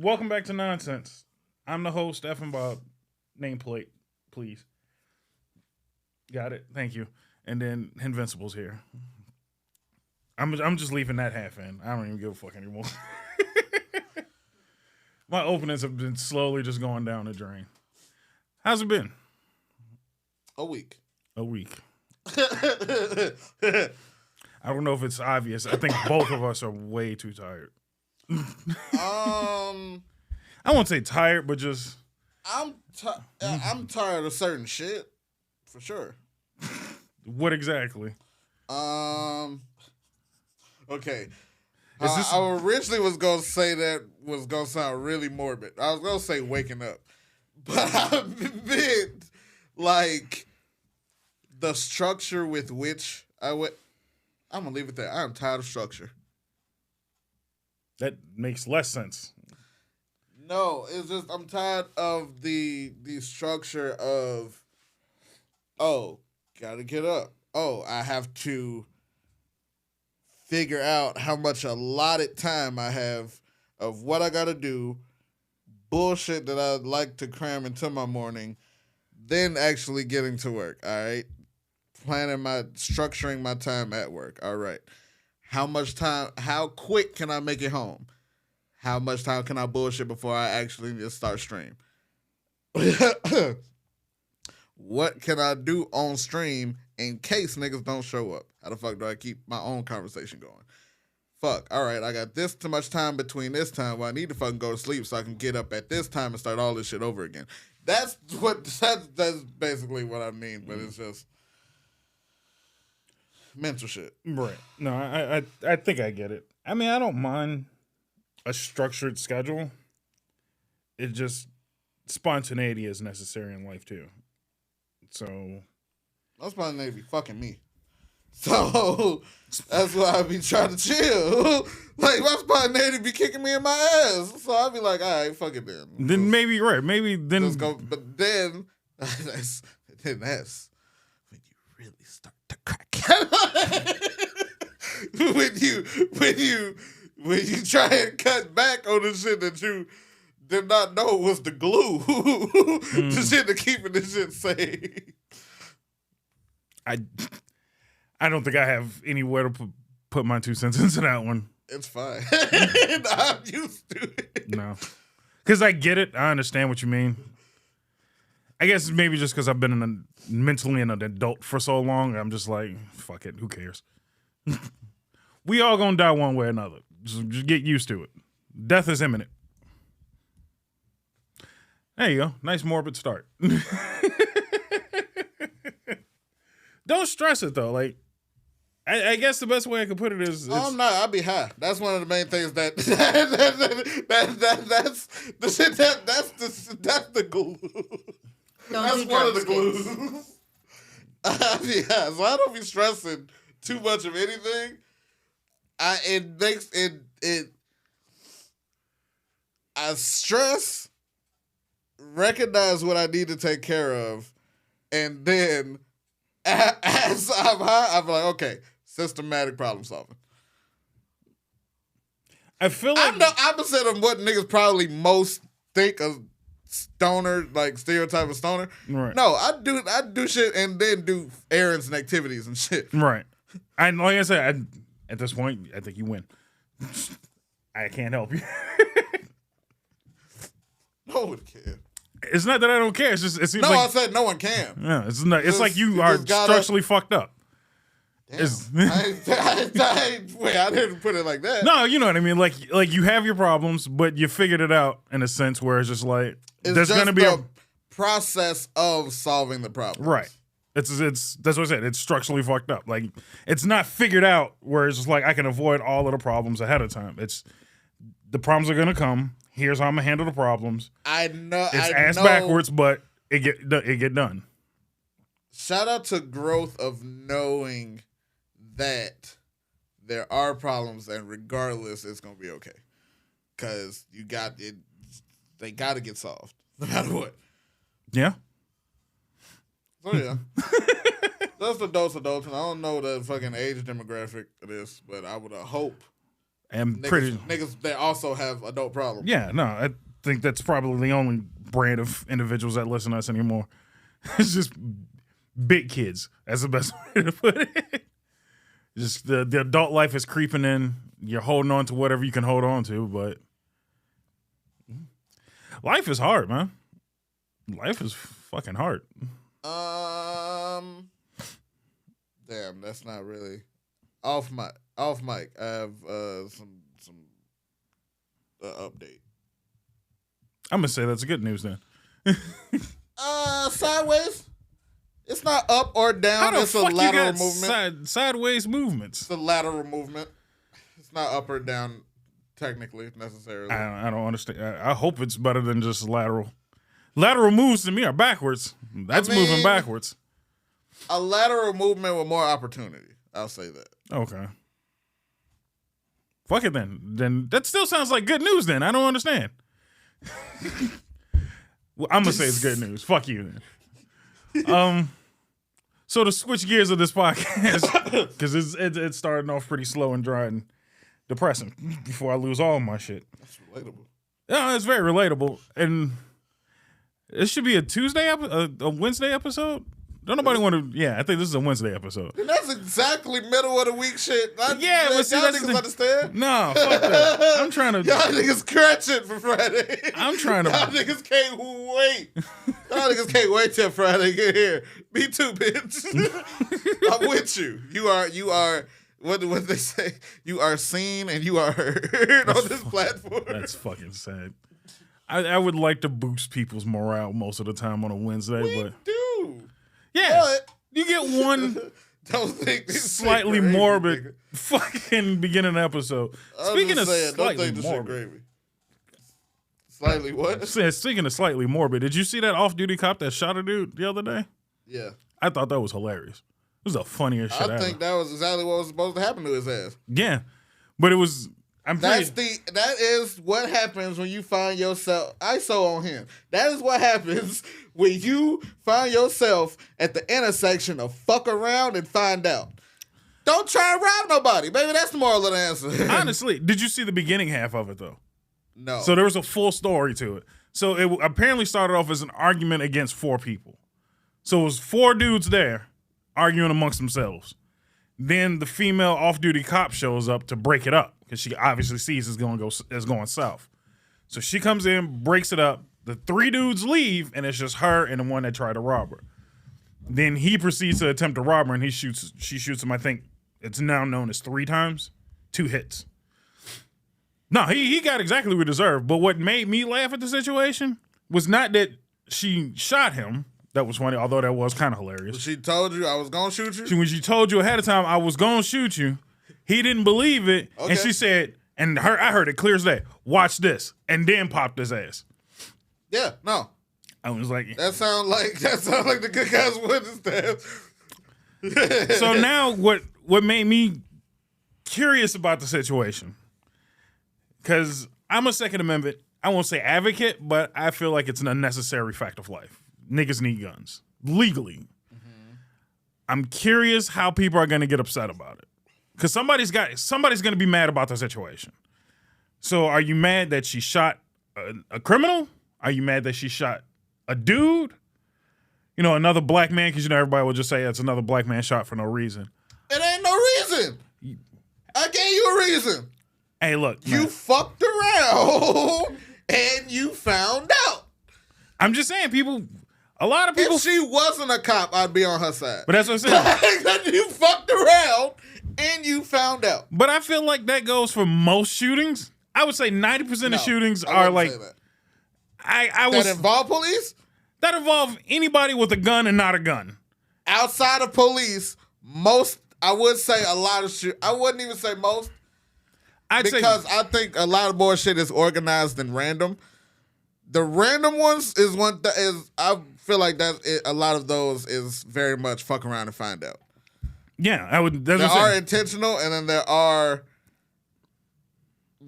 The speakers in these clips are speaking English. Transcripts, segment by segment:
welcome back to Nonsense. I'm the host, F and Bob. Nameplate, please. Got it. Thank you. And then Invincible's here. I'm just leaving that half in. I don't even give a fuck anymore. My openings have been slowly just going down the drain. How's it been? A week. A week. I don't know if it's obvious. I think both of us are way too tired. I won't say tired, but just I'm tired of certain shit, for sure. What exactly? Okay. I originally was gonna say that was gonna sound really morbid. I was gonna say waking up, but I meant like the structure with which I went. I'm gonna leave it there. I am tired of structure. That makes less sense. No, it's just I'm tired of the structure of, oh, gotta get up. Oh, I have to figure out how much allotted time I have of what I gotta do, bullshit that I'd like to cram into my morning, then actually getting to work, all right? Structuring my time at work, all right. How quick can I make it home? How much time can I bullshit before I actually just start stream? What can I do on stream in case niggas don't show up? How the fuck do I keep my own conversation going? Fuck, all right, I got this too much time between this time where I need to fucking go to sleep so I can get up at this time and start all this shit over again. That's basically what I mean, but it's just mental shit. Right. No, I think I get it. I mean, I don't mind a structured schedule. It just spontaneity is necessary in life too. So that's spontaneity be fucking me. So that's why I be trying to chill. Like my spontaneity be kicking me in my ass. So I be like, all right, fuck it then. Then maybe you're right. Maybe then let's go. But then that's when you really start to crack. when you try and cut back on the shit that you did not know was the glue, the shit to keeping this shit safe. I don't think I have anywhere to put my 2 cents into that one. It's fine. I'm used to it. No, because I get it. I understand what you mean. I guess maybe just because I've been mentally an adult for so long, I'm just like, fuck it, who cares? We all gonna die one way or another. Just get used to it. Death is imminent. There you go. Nice morbid start. Don't stress it though. Like, I guess the best way I could put it is, I'm not. I'll be high. That's one of the main things that's the shit that's the glue. That's one of the glues. I'll be high, so I don't be stressing too much of anything. I stress, recognize what I need to take care of, and then as I'm high, I'm like, okay, systematic problem solving. I feel like I'm the opposite of what niggas probably most think of stoner, like stereotype of stoner. Right. No, I do shit and then do errands and activities and shit. Right. And like I said, at this point, I think you win. I can't help you. No one can. It's not that I don't care. It's just it seems no, like I said no one can. Yeah, it's not. It's like you are structurally fucked up. Damn. Wait, I didn't put it like that. No, you know what I mean. Like you have your problems, but you figured it out in a sense where it's just like there's going to be a process of solving the problem. Right. It's that's what I said. It's structurally fucked up. Like it's not figured out where it's just like I can avoid all of the problems ahead of time. It's the problems are going to come. Here's how I'm gonna handle the problems. I know it's ass backwards, but it get done. Shout out to growth of knowing that there are problems, and regardless, it's gonna be okay. Cause you got it. They got to get solved, no matter what. Yeah. So yeah, that's adults, and I don't know the fucking age demographic of this, but I would hope And niggas that also have adult problems. Yeah, no, I think that's probably the only brand of individuals that listen to us anymore. It's just big kids. That's the best way to put it. Just the adult life is creeping in. You're holding on to whatever you can hold on to, but life is hard, man. Life is fucking hard. Damn, that's not really off mic. I have some update. I'm gonna say that's good news then. Sideways. It's not up or down. How the It's a fuck you lateral got movement. sideways movements? It's a lateral movement. It's not up or down technically necessarily. I don't understand. I hope it's better than just lateral. Lateral moves to me are backwards. That's moving backwards. A lateral movement with more opportunity. I'll say that. Okay. Fuck it then. Then that still sounds like good news then. I don't understand. Well, I'm gonna say it's good news. Fuck you then. So to switch gears of this podcast, because it's starting off pretty slow and dry and depressing before I lose all my shit. That's relatable. Yeah, it's very relatable. And it should be a Tuesday, a Wednesday episode. Don't nobody want to. Yeah, I think this is a Wednesday episode. And that's exactly middle of the week shit. But see, y'all that's niggas understand? No, fuck that. I'm trying to. Y'all niggas crunching for Friday. I'm trying to. Y'all niggas can't wait. Y'all niggas can't wait till Friday get here. Me too, bitch. I'm with you. You are. What they say? You are seen and you are heard on this platform. That's fucking sad. I would like to boost people's morale most of the time on a Wednesday, but do. yeah, But you get one don't think this slightly shit gravy, morbid nigga. fucking beginning episode. I'm Speaking of just saying, don't slightly think this shit morbid, gravy. Slightly what? speaking of slightly morbid, did you see that off-duty cop that shot a dude the other day? Yeah. I thought that was hilarious. It was the funniest shit I ever. think that was exactly what was supposed to happen to his ass. Yeah, but it was. That is what happens when you find yourself ISO on him. That is what happens when you find yourself at the intersection of fuck around and find out. Don't try and rob nobody. Maybe that's the moral of the answer. Honestly, did you see the beginning half of it though? No. So there was a full story to it. So it apparently started off as an argument against 4 people. So it was 4 dudes there arguing amongst themselves. Then the female off-duty cop shows up to break it up because she obviously sees it's going south. So she comes in, breaks it up. The 3 dudes leave, and it's just her and the one that tried to rob her. Then he proceeds to attempt to rob her, and she shoots him. I think it's now known as 3 times, 2 hits. No, he got exactly what he deserved. But what made me laugh at the situation was not that she shot him. That was funny, although that was kind of hilarious. She told you I was going to shoot you? When she told you ahead of time I was going to shoot you, he didn't believe it. Okay. And she said, I heard it clear as day, watch this, and then popped his ass. Yeah, no. I was like... That sound like the good guys witness. So now what made me curious about the situation, because I'm a Second Amendment, I won't say advocate, but I feel like it's an unnecessary fact of life. Niggas need guns legally. Mm-hmm. I'm curious how people are going to get upset about it, because somebody's going to be mad about the situation. So are you mad that she shot a criminal? Are you mad that she shot a dude? You know, another black man, because everybody will just say it's another black man shot for no reason. It ain't no reason. I gave you a reason. Hey, look, you fucked around and you found out. I'm just saying, a lot of people. If she wasn't a cop, I'd be on her side. But that's what I'm saying. You fucked around and you found out. But I feel like that goes for most shootings. I would say 90% of shootings are like. That involve police? That involve anybody with a gun and not a gun. Outside of police, I would say a lot of shit. I wouldn't even say most. I think a lot of more shit is organized and random. The random ones is I feel like a lot of those is very much fuck around and find out. Yeah, I would. There are intentional, and then there are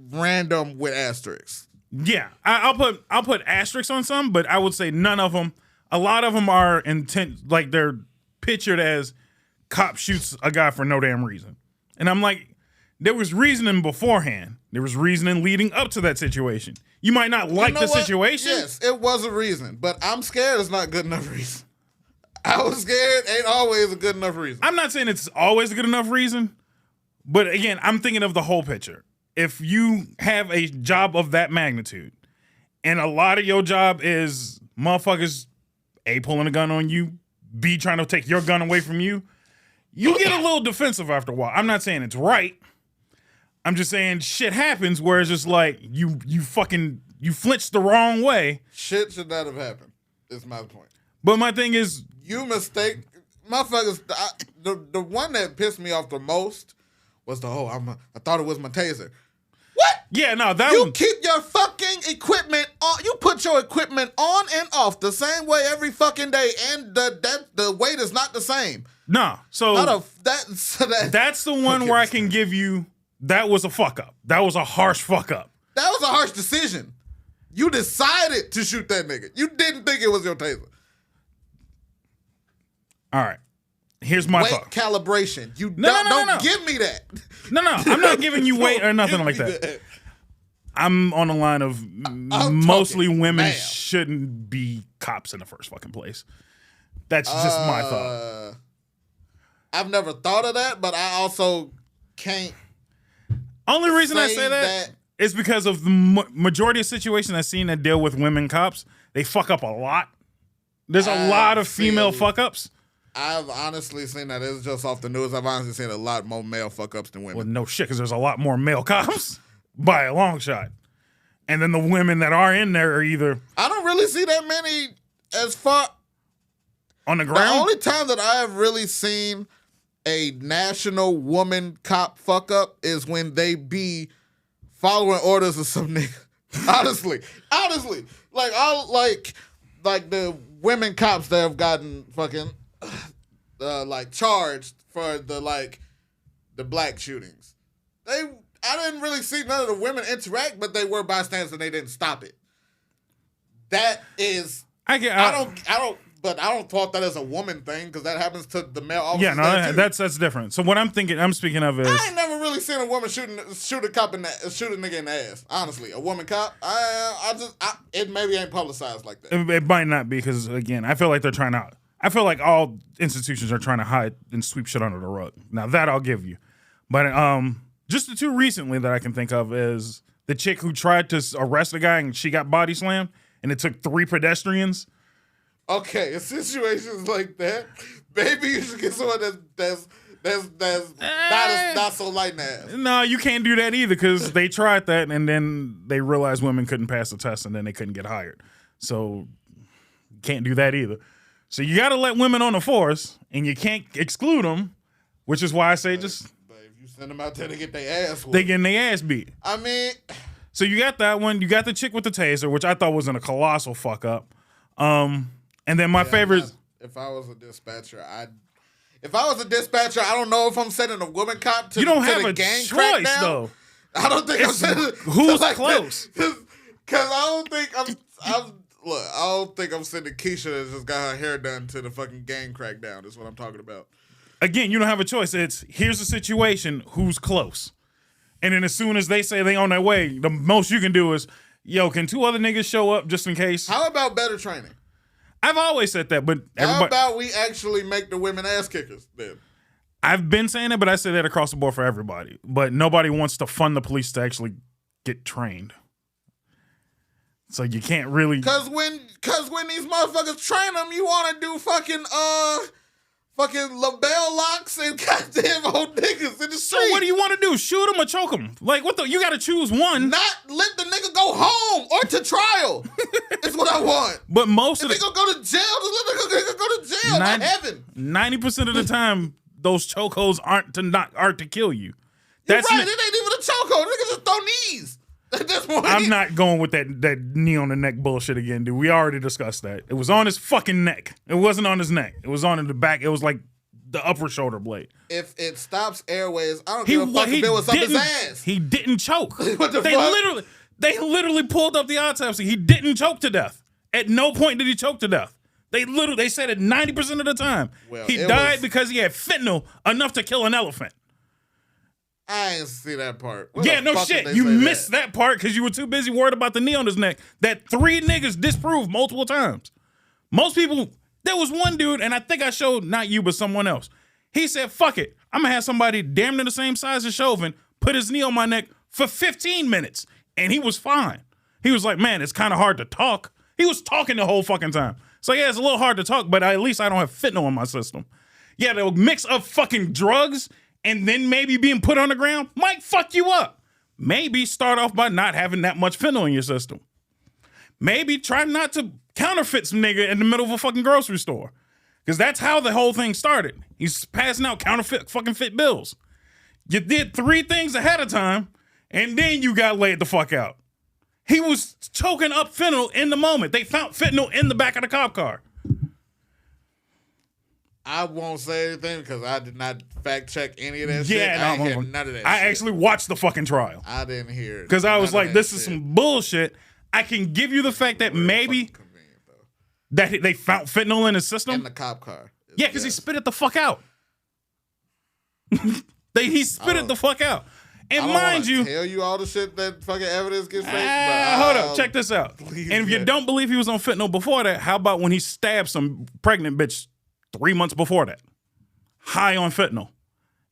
random with asterisks. Yeah, I'll put asterisks on some, but I would say none of them. A lot of them are intent, like they're pictured as cop shoots a guy for no damn reason, and I'm like, There was reasoning beforehand. There was reasoning leading up to that situation. You might not like the situation. Yes, it was a reason, but I'm scared is not good enough reason. I was scared ain't always a good enough reason. I'm not saying it's always a good enough reason, but again, I'm thinking of the whole picture. If you have a job of that magnitude, and a lot of your job is motherfuckers, A, pulling a gun on you, B, trying to take your gun away from you, you get a little defensive after a while. I'm not saying it's right. I'm just saying shit happens where it's just like you flinched the wrong way. Shit should not have happened, is my point. But my thing is, you mistake, motherfuckers. The one that pissed me off the most was I thought it was my taser. What? Yeah, no, that you one. Keep your fucking equipment on. You put your equipment on and off the same way every fucking day, and the weight is not the same. No, so that's the one where I can give you that was a fuck up. That was a harsh fuck up. That was a harsh decision. You decided to shoot that nigga. You didn't think it was your taser. All right. Here's my thought. Calibration. You don't give me that. No, I'm not giving you weight or nothing like that. I'm on the line of mostly women shouldn't be cops in the first fucking place. That's just my thought. I've never thought of that, but I also can't. Only reason I say that is because of the majority of situations I've seen that deal with women cops, they fuck up a lot. There's a lot of female fuck ups. I've honestly seen that. It's just off the news. I've honestly seen a lot more male fuck ups than women. Well, no shit, because there's a lot more male cops by a long shot. And then the women that are in there are either... I don't really see that many as far... On the ground? The only time that I have really seen a national woman cop fuck up is when they be following orders of some nigga. Honestly. Like the women cops that have gotten fucking... charged for the black shootings. I didn't really see none of the women interact, but they were bystanders and they didn't stop it. That is, I don't thought that as a woman thing because that happens to the male officers. Yeah, no, that's different. So what I'm speaking of is I ain't never really seen a woman shoot a nigga in the ass. Honestly, a woman cop. It maybe ain't publicized like that. It might not be because again, I feel like they're trying to. I feel like all institutions are trying to hide and sweep shit under the rug. Now that I'll give you, but just the two recently that I can think of is the chick who tried to arrest a guy and she got body slammed, and it took 3 pedestrians. Okay, in situations like that, maybe you should get someone that's not so light in the ass. No, you can't do that either because they tried that and then they realized women couldn't pass the test and then they couldn't get hired. So can't do that either. So you got to let women on the force, and you can't exclude them, which is why I say just... But if you send them out there to get their ass whooped... They getting their ass beat. I mean... So you got that one. You got the chick with the taser, which I thought was in a colossal fuck up. And then my favorite... If I was a dispatcher, I don't know if I'm sending a woman cop to, you don't to have the a gang choice, crackdown. Though. I don't think I'm sending... Who's close? Because I don't think Look, I don't think I'm sending Keisha that just got her hair done to the fucking gang crackdown. Is what I'm talking about. Again, you don't have a choice. It's here's the situation. Who's close? And then as soon as they say they on their way, the most you can do is, yo, can 2 other niggas show up just in case? How about better training? I've always said that, but how about we actually make the women ass kickers then? I've been saying it, but I say that across the board for everybody. But nobody wants to fund the police to actually get trained. So you can't really... Cause when these motherfuckers train them, you want to do fucking label locks and goddamn old niggas in the street. So what do you want to do? Shoot them or choke them? Like what the... You got to choose one. Not let the nigga go home or to trial. Is what I want. But most if of the... If they gonna go to jail, just let the nigga go to jail. Not heaven. 90% of the time, those chokeholds aren't to kill you. That's right. It ain't even a chokehold. Niggas just throw knees. I'm not going with that knee on the neck bullshit again, dude. We already discussed that. It was on his fucking neck. It wasn't on his neck. It was on the back. It was like the upper shoulder blade. If it stops airways, I don't give a fuck if it was up his ass. He didn't choke. What the fuck? They literally pulled up the autopsy. He didn't choke to death. At no point did he choke to death. They said it 90% of the time. Well, he died because he had fentanyl enough to kill an elephant. I ain't see that part. Where Yeah, the no fuck did shit. they You say missed that part because you were too busy worried about the knee on his neck that 3 niggas disproved multiple times. Most people, there was one dude, and I think I showed not you, but someone else. He said, fuck it. I'm going to have somebody damn near the same size as Chauvin put his knee on my neck for 15 minutes, and he was fine. He was like, man, it's kind of hard to talk. He was talking the whole fucking time. So yeah, it's a little hard to talk, but at least I don't have fentanyl in my system. Yeah, the mix of fucking drugs and then maybe being put on the ground might fuck you up. Maybe start off by not having that much fentanyl in your system. Maybe try not to counterfeit some nigga in the middle of a fucking grocery store. Because that's how the whole thing started. He's passing out counterfeit fucking fit bills. You did 3 things ahead of time, and then you got laid the fuck out. He was choking up fentanyl in the moment. They found fentanyl in the back of the cop car. I won't say anything because I did not fact check any of that shit. Yeah, I ain't hear none of that shit. I actually watched the fucking trial. I didn't hear it. Because I was like, this is some bullshit. I can give you the fact that maybe that they found fentanyl in his system. In the cop car. Yeah, because he spit it the fuck out. He spit it the fuck out. And mind you, tell you all the shit that fucking evidence gets fake. Hold up, check this out. And if you don't believe he was on fentanyl before that, how about when he stabbed some pregnant bitch 3 months before that? High on fentanyl.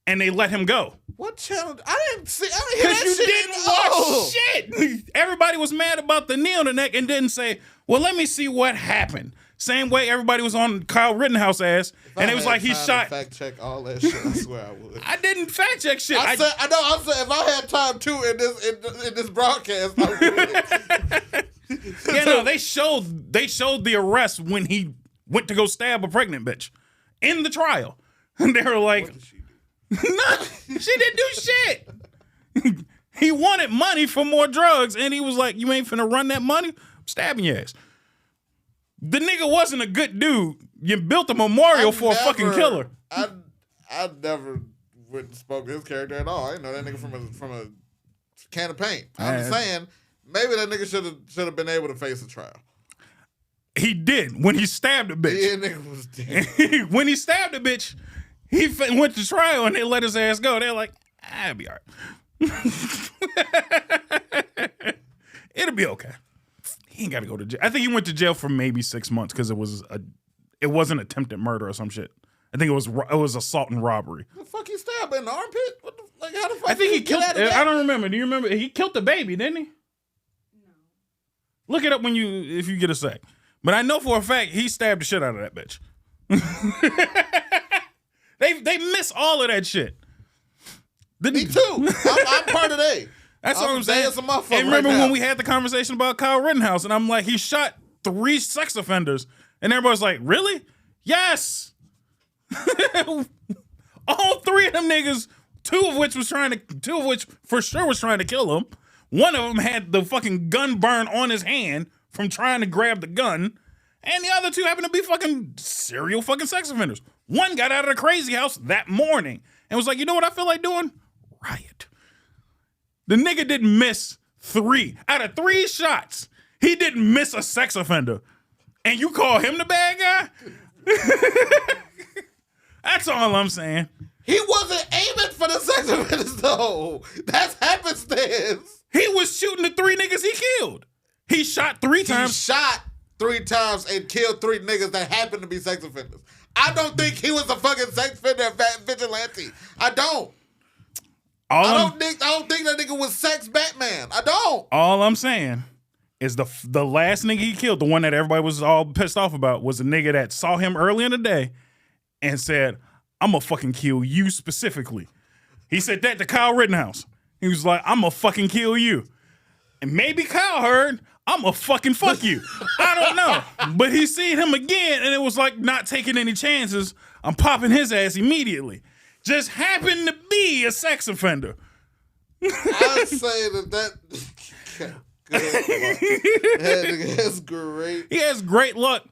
And they let him go. What channel? I didn't see. I didn't hear that you shit. didn't watch shit. Everybody was mad about the knee on the neck and didn't say, well, let me see what happened. Same way everybody was on Kyle Rittenhouse ass, and it was like he shot. Fact check all that shit. I swear I would. I didn't fact check shit. I said if I had time too in this broadcast, I would. Yeah, no, they showed the arrest when he went to go stab a pregnant bitch in the trial, and they were like, What did she do? "No, she didn't do shit." He wanted money for more drugs, and he was like, "You ain't finna run that money? I'm stabbing your ass." The nigga wasn't a good dude. You built a memorial for a fucking killer. I never went and spoke to his character at all. I didn't know that nigga from a can of paint. I'm just saying, maybe that nigga should have been able to face a trial. He did when he stabbed a bitch. Yeah, nigga was dead. When he stabbed a bitch, he went to trial and they let his ass go. They're like, it'll be all right. It'll be okay. He ain't got to go to jail. I think he went to jail for maybe 6 months because it wasn't attempted murder or some shit. I think it was assault and robbery. The fuck he stabbed in the armpit? How the fuck? I think he killed. I don't remember. Do you remember? He killed the baby, didn't he? No. Look it up if you get a sec. But I know for a fact he stabbed the shit out of that bitch. They miss all of that shit. Me too. I'm part of that. That's what I'm saying. And remember when we had the conversation about Kyle Rittenhouse, and I'm like, he shot 3 sex offenders, and everybody's like, really? Yes. All 3 of them niggas, 2 of which for sure was trying to kill him. One of them had the fucking gun burn on his hand from trying to grab the gun, and the other 2 happened to be fucking serial fucking sex offenders. One got out of the crazy house that morning and was like, you know what I feel like doing? Riot. The nigga didn't miss 3. Out of 3 shots, he didn't miss a sex offender. And you call him the bad guy? That's all I'm saying. He wasn't aiming for the sex offenders, though. That's happenstance. He was shooting the 3 niggas he killed. He shot 3 times. He shot 3 times and killed 3 niggas that happened to be sex offenders. I don't think he was a fucking sex offender vigilante. I don't. I don't think that nigga was sex Batman. I don't. All I'm saying is the last nigga he killed, the one that everybody was all pissed off about, was a nigga that saw him early in the day and said, I'm gonna fucking kill you specifically. He said that to Kyle Rittenhouse. He was like, I'm gonna fucking kill you. And maybe Kyle heard, I'm gonna fucking fuck you. I don't know. But he seen him again and it was like not taking any chances. I'm popping his ass immediately. Just happened to be a sex offender. I'd say that has great. He has great luck.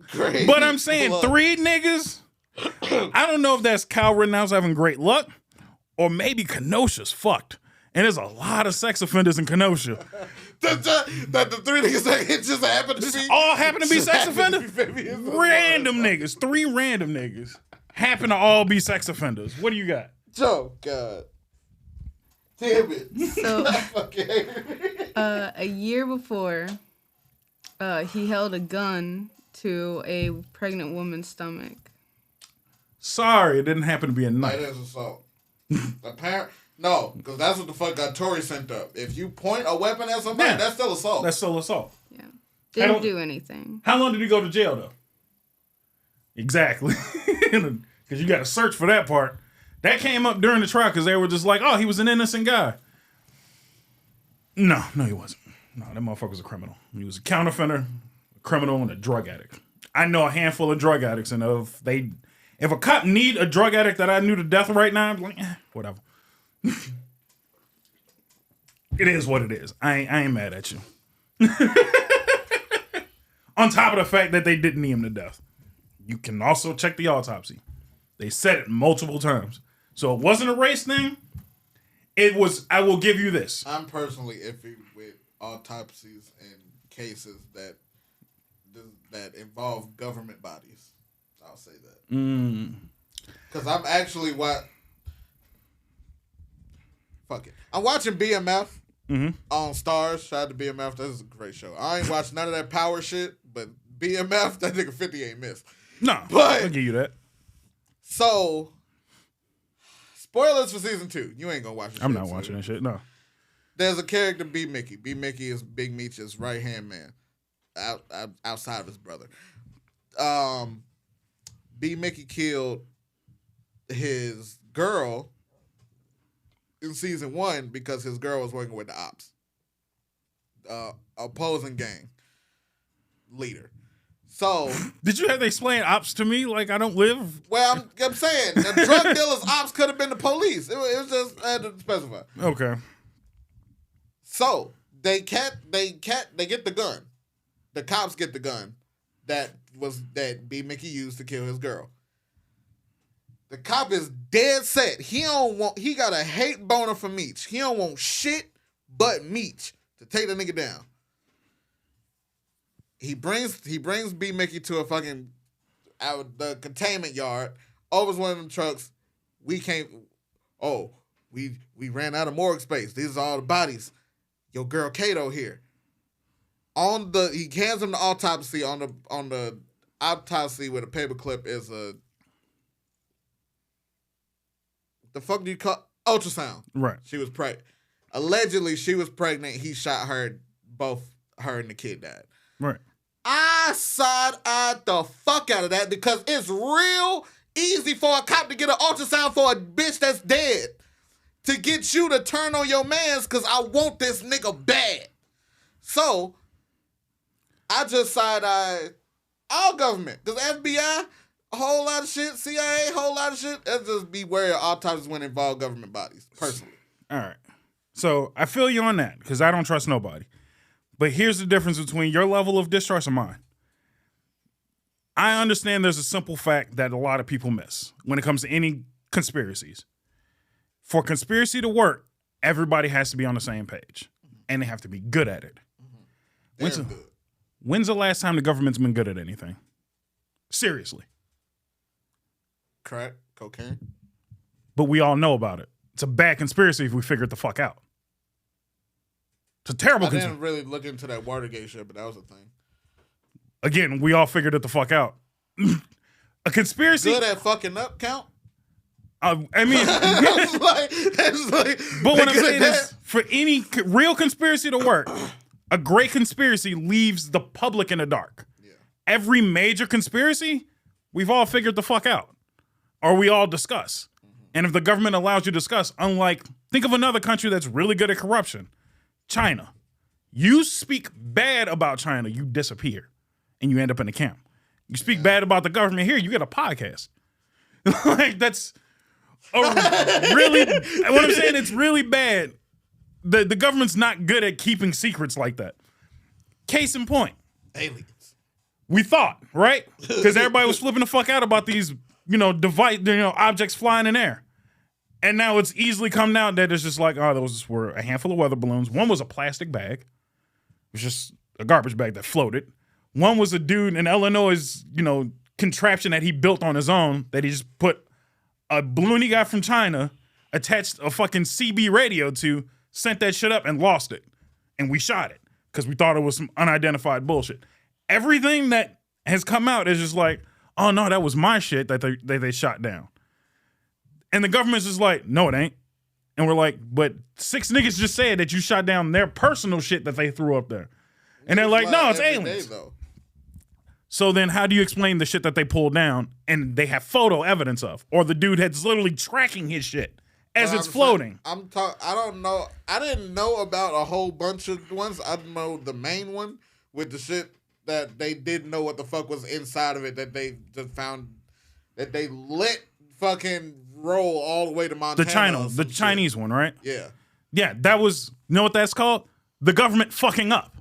But I'm saying luck. 3 niggas. I don't know if that's Kyle Rittenhouse having great luck, or maybe Kenosha's fucked. And there's a lot of sex offenders in Kenosha. That the 3 niggas that just happened to be all happen to be sex offenders. Random niggas, 3 random niggas happen to all be sex offenders. What do you got? Oh God. Damn it. So, I fucking hate it. a year before, he held a gun to a pregnant woman's stomach. Sorry, it didn't happen to be a That knife. is assault. No, because that's what the fuck got Tory sent up. If you point a weapon at somebody, Yeah. that's still assault. That's still assault. Yeah. Didn't don't- do anything. How long did he go to jail, though? Exactly. Because you got to search for that part. That came up during the trial because they were just like, oh, he was an innocent guy. No, he wasn't. No, that motherfucker was a criminal. He was a counterfeiter, a criminal, and a drug addict. I know a handful of drug addicts, and if a cop need a drug addict that I knew to death right now, I'm like, whatever. It is what it is. I ain't mad at you. On top of the fact that they didn't knee him to death. You can also check the autopsy. They said it multiple times. So it wasn't a race thing. It was, I will give you this. I'm personally iffy with autopsies and cases that involve government bodies. I'll say that. Because I'm actually fuck it. I'm watching BMF on Stars. Shout out to BMF. This is a great show. I ain't watched none of that power shit, but BMF, that nigga 50 ain't missed. No, But- I'll give you that. So, spoilers for season 2. You ain't gonna watch it. I'm not watching that shit, no. There's a character, B. Mickey. B. Mickey is Big Meech's right-hand man. Outside of his brother. B. Mickey killed his girl in season 1 because his girl was working with the ops. Opposing gang leader. So, Did you have to explain ops to me like I don't live? well, I'm saying the drug dealers' ops could have been the police. It was just I had to specify. Okay. So they get the gun. The cops get the gun that B. Mickey used to kill his girl. The cop is dead set. He got a hate boner for Meech. He don't want shit but Meech to take the nigga down. He brings B. Mickey to a fucking the containment yard. Opens one of them trucks. We ran out of morgue space. These are all the bodies. Your girl Kato here. He hands him the autopsy. On the autopsy with a paperclip is a, the fuck do you call ultrasound? Right. She was pregnant. Allegedly, she was pregnant. He shot her. Both her and the kid died. Right. I side-eyed the fuck out of that because it's real easy for a cop to get an ultrasound for a bitch that's dead. To get you to turn on your mans because I want this nigga bad. So, I just side-eyed all government. Because FBI, a whole lot of shit. CIA, a whole lot of shit. Let's just be wary of autopsies when involve government bodies, personally. All right. So I feel you on that because I don't trust nobody. But here's the difference between your level of distrust and mine. I understand there's a simple fact that a lot of people miss when it comes to any conspiracies. For conspiracy to work, everybody has to be on the same page. And they have to be good at it. When's the last time the government's been good at anything? Seriously. Crack, cocaine. But we all know about it. It's a bad conspiracy if we figure it the fuck out. It's a terrible I conspiracy. didn't really look into that Watergate shit, but that was a thing. Again, we all figured it the fuck out. A conspiracy. Good at fucking up count? I mean, It's like, but what I'm good saying at is, for any real conspiracy to work, a great conspiracy leaves the public in the dark. Yeah. Every major conspiracy, we've all figured the fuck out, or we all discuss. And if the government allows you to discuss, unlike, think of another country that's really good at corruption, China. You speak bad about China, you disappear, and you end up in a camp. You speak bad about the government here, you get a podcast. Like, that's really, what I'm saying, it's really bad. The government's not good at keeping secrets like that. Case in point. aliens. We thought, right? Because everybody was flipping the fuck out about these, objects flying in air. And now it's easily come out that it's just like, oh, those were a handful of weather balloons. One was a plastic bag. It was just a garbage bag that floated. One was a dude in Illinois', contraption that he built on his own that he just put a balloon he got from China, attached a fucking CB radio to, sent that shit up and lost it. And we shot it because we thought it was some unidentified bullshit. Everything that has come out is just like, oh no, that was my shit that they shot down. And the government's just like, no, it ain't. And we're like, but 6 niggas just said that you shot down their personal shit that they threw up there. And they're like, no, it's aliens. So then how do you explain the shit that they pulled down and they have photo evidence of? Or the dude that's literally tracking his shit as it's floating. I don't know. I didn't know about a whole bunch of ones. I know the main one with the shit that they didn't know what the fuck was inside of it, that they just found, that they let fucking roll all the way to Montana. The Chinese one, right? Yeah. Yeah, that was, you know what that's called? The government fucking up.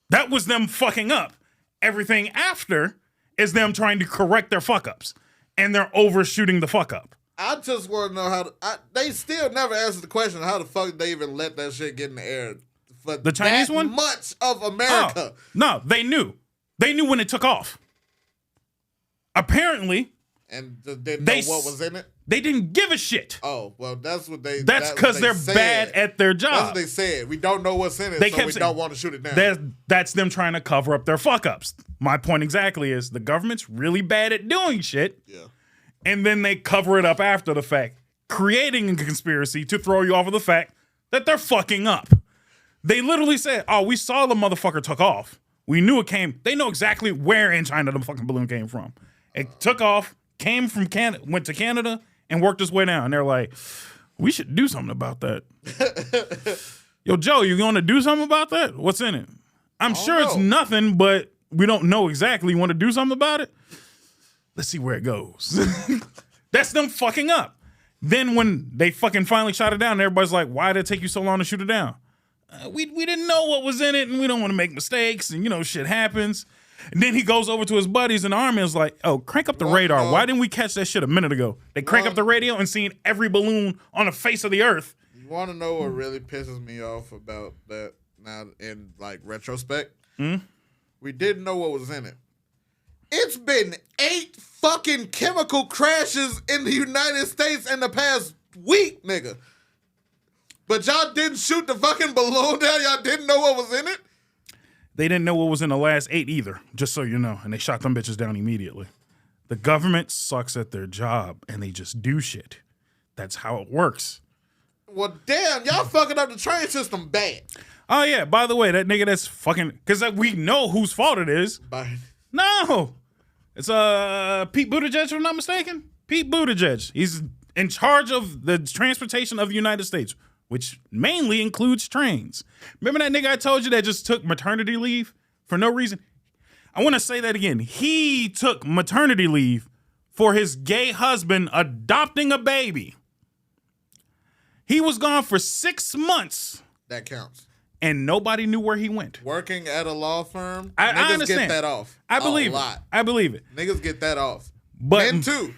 That was them fucking up. Everything after is them trying to correct their fuck ups. And they're overshooting the fuck up. I just want to know how they still never answered the question of how the fuck they even let that shit get in the air. For the Chinese one? Much of America. Oh, no, they knew. They knew when it took off. Apparently. And didn't know what was in it? They didn't give a shit. Oh, well, that's what they... That's because they're bad at their job. That's what they said. We don't know what's in it, so we don't want to shoot it down. That's them trying to cover up their fuck-ups. My point exactly is the government's really bad at doing shit. Yeah. And then they cover it up after the fact, creating a conspiracy to throw you off of the fact that they're fucking up. They literally said, oh, we saw the motherfucker took off. We knew it came. They know exactly where in China the fucking balloon came from. It took off, came from Canada, went to Canada, and worked its way down. And they're like, we should do something about that. Yo, Joe, you going to do something about that? What's in it? I'm sure it's nothing, but we don't know exactly. You want to do something about it? Let's see where it goes. That's them fucking up. Then when they fucking finally shot it down, everybody's like, why did it take you so long to shoot it down? We didn't know what was in it, and we don't want to make mistakes, and, you know, shit happens. And then he goes over to his buddies in the army and is like, oh, crank up the radar. Why didn't we catch that shit a minute ago? They crank up the radio and seen every balloon on the face of the earth. You want to know what really pisses me off about that now in, like, retrospect? We didn't know what was in it. It's been 8 fucking chemical crashes in the United States in the past week, nigga. But y'all didn't shoot the fucking balloon down? Y'all didn't know what was in it? They didn't know what was in the last 8 either, just so you know. And they shot them bitches down immediately. The government sucks at their job, and they just do shit. That's how it works. Well, damn, y'all fucking up the train system bad. Oh, yeah, by the way, that nigga that's fucking... Because we know whose fault it is. Biden. No! It's Pete Buttigieg, if I'm not mistaken. Pete Buttigieg. He's in charge of the transportation of the United States, which mainly includes trains. Remember that nigga I told you that just took maternity leave for no reason? I want to say that again. He took maternity leave for his gay husband adopting a baby. He was gone for 6 months. That counts. And nobody knew where he went. Working at a law firm, I niggas understand. get that off. I believe it. I believe it. Niggas get that off. But Men too.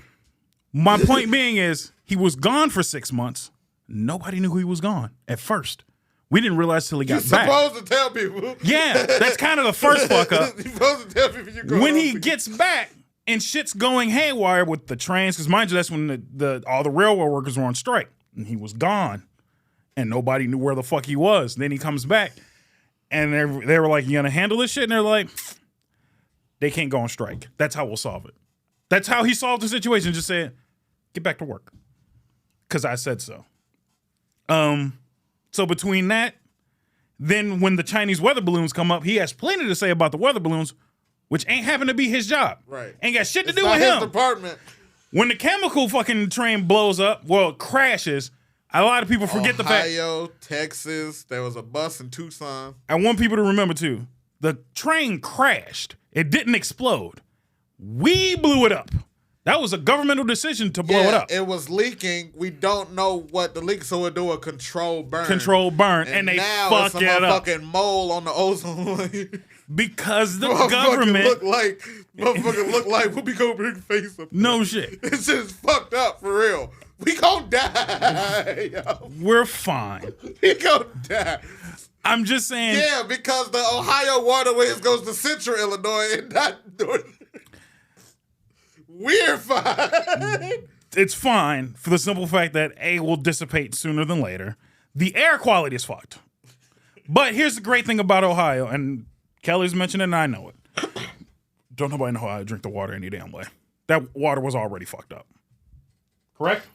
My point being is, he was gone for 6 months. Nobody knew he was gone at first. We didn't realize till he got back. You're supposed to tell people. Yeah, that's kind of the first fuck up. You're supposed to tell people you're going when he gets back and shit's going haywire with the trains, because mind you, that's when all the railroad workers were on strike. And he was gone. And nobody knew where the fuck he was. Then he comes back. And they were like, you gonna handle this shit? And they're like, they can't go on strike. That's how we'll solve it. That's how he solved the situation. Just said, get back to work. Because I said so. So between that, then when the Chinese weather balloons come up, he has plenty to say about the weather balloons, which ain't happen to be his job. Right. Ain't got shit to It's do not with him. his department. When the chemical fucking train blows up, well, it crashes, a lot of people forget the fact. Ohio, Texas, there was a bus in Tucson. I want people to remember too, the train crashed. It didn't explode. We blew it up. That was a governmental decision to blow it up. It was leaking. We don't know what the leak, so we'll do a controlled burn. Controlled burn, and they fuck it up. Now it's a motherfucking mole on the ozone layer. Because the government look like Whoopi Goldberg face up. No shit. It's just fucked up for real. We gon' die. Yo. We're fine. We gon' die. I'm just saying. Yeah, because the Ohio waterways goes to Central Illinois and not North. We're fine. it's fine for the simple fact that A will dissipate sooner than later. The air quality is fucked. But here's the great thing about Ohio, and Kelly's mentioned it and I know it. Don't nobody know how I drink the water any damn way. That water was already fucked up. Correct?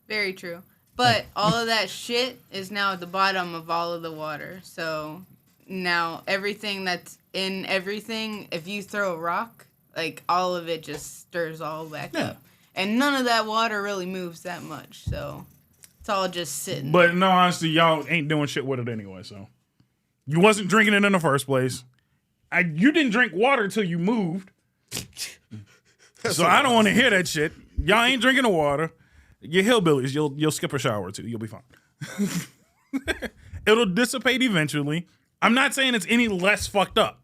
Very true. But all of that shit is now at the bottom of all of the water. So now everything that's in everything, if you throw a rock, like all of it just stirs all back up. And none of that water really moves that much. So it's all just sitting. But no, honestly, y'all ain't doing shit with it anyway, so. You wasn't drinking it in the first place. You didn't drink water till you moved. So I don't want to hear that shit. Y'all ain't drinking the water. You're hillbillies. You'll skip a shower or two. You'll be fine. It'll dissipate eventually. I'm not saying it's any less fucked up.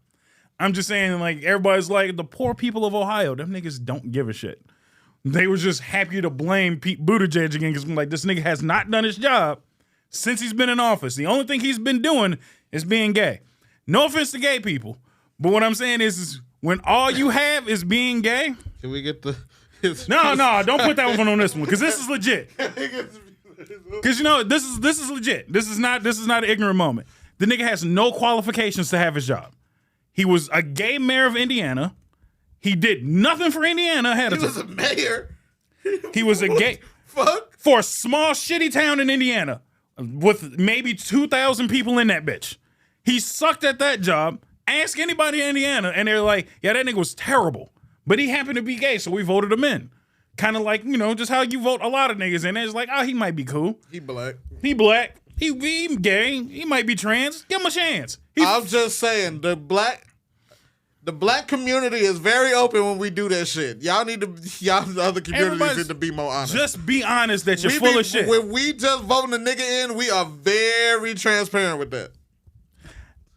I'm just saying, like, everybody's like, the poor people of Ohio, them niggas don't give a shit. They were just happy to blame Pete Buttigieg again because, like, this nigga has not done his job since he's been in office. The only thing he's been doing is being gay. No offense to gay people, but what I'm saying is when all you have is being gay. Can we get the? No, don't put that one on this one because this is legit. Because this is legit. This is not an ignorant moment. The nigga has no qualifications to have his job. He was a gay mayor of Indiana. He did nothing for Indiana ahead of time. He was a mayor. He was a gay for a small shitty town in Indiana with maybe 2,000 people in that bitch. He sucked at that job. Ask anybody in Indiana, and they're like, yeah, that nigga was terrible. But he happened to be gay, so we voted him in. Kind of like, just how you vote a lot of niggas in. It's like, oh, he might be cool. He black. He gay. He might be trans. Give him a chance. I'm just saying, the black community is very open when we do that shit. Y'all the other communities need to be more honest. Just be honest that you're full of shit. When we just voting the nigga in, we are very transparent with that.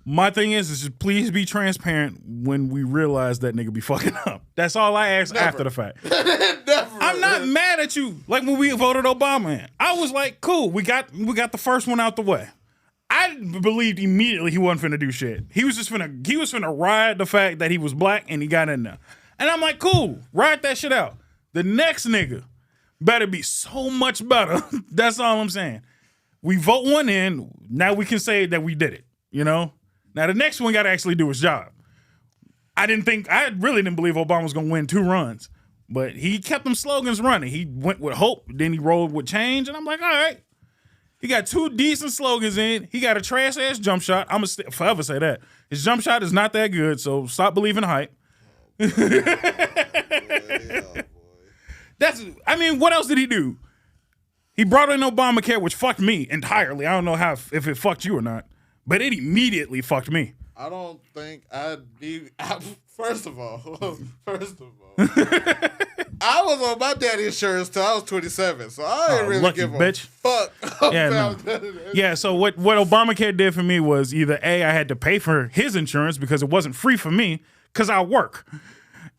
My thing is just please be transparent when we realize that nigga be fucking up. That's all I ask after the fact. Never. I'm not mad at you. Like when we voted Obama in, I was like, cool, we got the first one out the way. I believed immediately he wasn't finna do shit. He was finna ride the fact that he was black and he got in there. And I'm like, cool, ride that shit out. The next nigga better be so much better. That's all I'm saying. We vote one in, now we can say that we did it, Now the next one got to actually do his job. I really didn't believe Obama was gonna win 2 runs, but he kept them slogans running. He went with hope, then he rolled with change, and I'm like, all right. He got 2 decent slogans in. He got a trash ass jump shot. I'm gonna forever say that his jump shot is not that good. So stop believing hype. Boy. What else did he do? He brought in Obamacare, which fucked me entirely. I don't know if it fucked you or not, but it immediately fucked me. I don't think First of all, I was on my daddy's insurance till I was 27, so I ain't really give a fuck. Yeah, so what Obamacare did for me was either A, I had to pay for his insurance because it wasn't free for me because I work.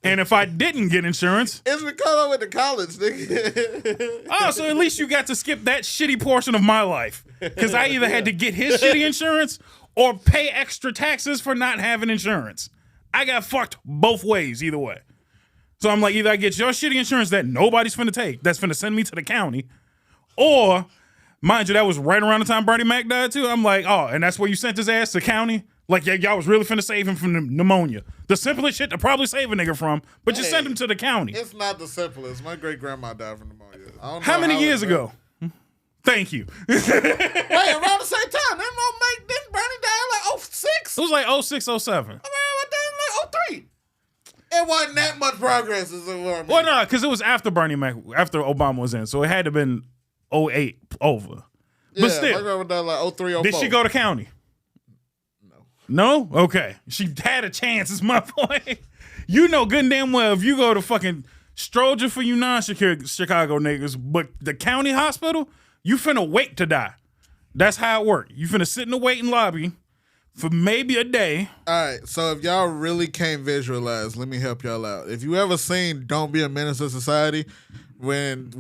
And if I didn't get insurance... It's because I went to college, nigga. Oh, so at least you got to skip that shitty portion of my life. Because I either had to get his shitty insurance or pay extra taxes for not having insurance. I got fucked both ways, either way. So I'm like, either I get your shitty insurance that nobody's finna take, that's finna send me to the county, or, mind you, that was right around the time Bernie Mac died too. I'm like, oh, and that's where you sent his ass to county? Like, y'all was really finna save him from pneumonia. The simplest shit to probably save a nigga from, but you sent him to the county. It's not the simplest. My great-grandma died from pneumonia. How many years ago? Thank you. Wait, around the same time. Didn't Bernie die like 06? It was like 06, 07. I mean, what like 03? It wasn't that much progress as it was. Well, no, because it was after after Obama was in, so it had to have been 08 over. Yeah, but still, my grandma died like 03, 04. Did she go to county? No? Okay. She had a chance, is my point. You know good and damn well if you go to fucking Stroger for you non-Chicago niggas, but the county hospital, you finna wait to die. That's how it works. You finna sit in the waiting lobby for maybe a day. All right, so if y'all really can't visualize, let me help y'all out. If you ever seen Don't Be a Menace to Society, when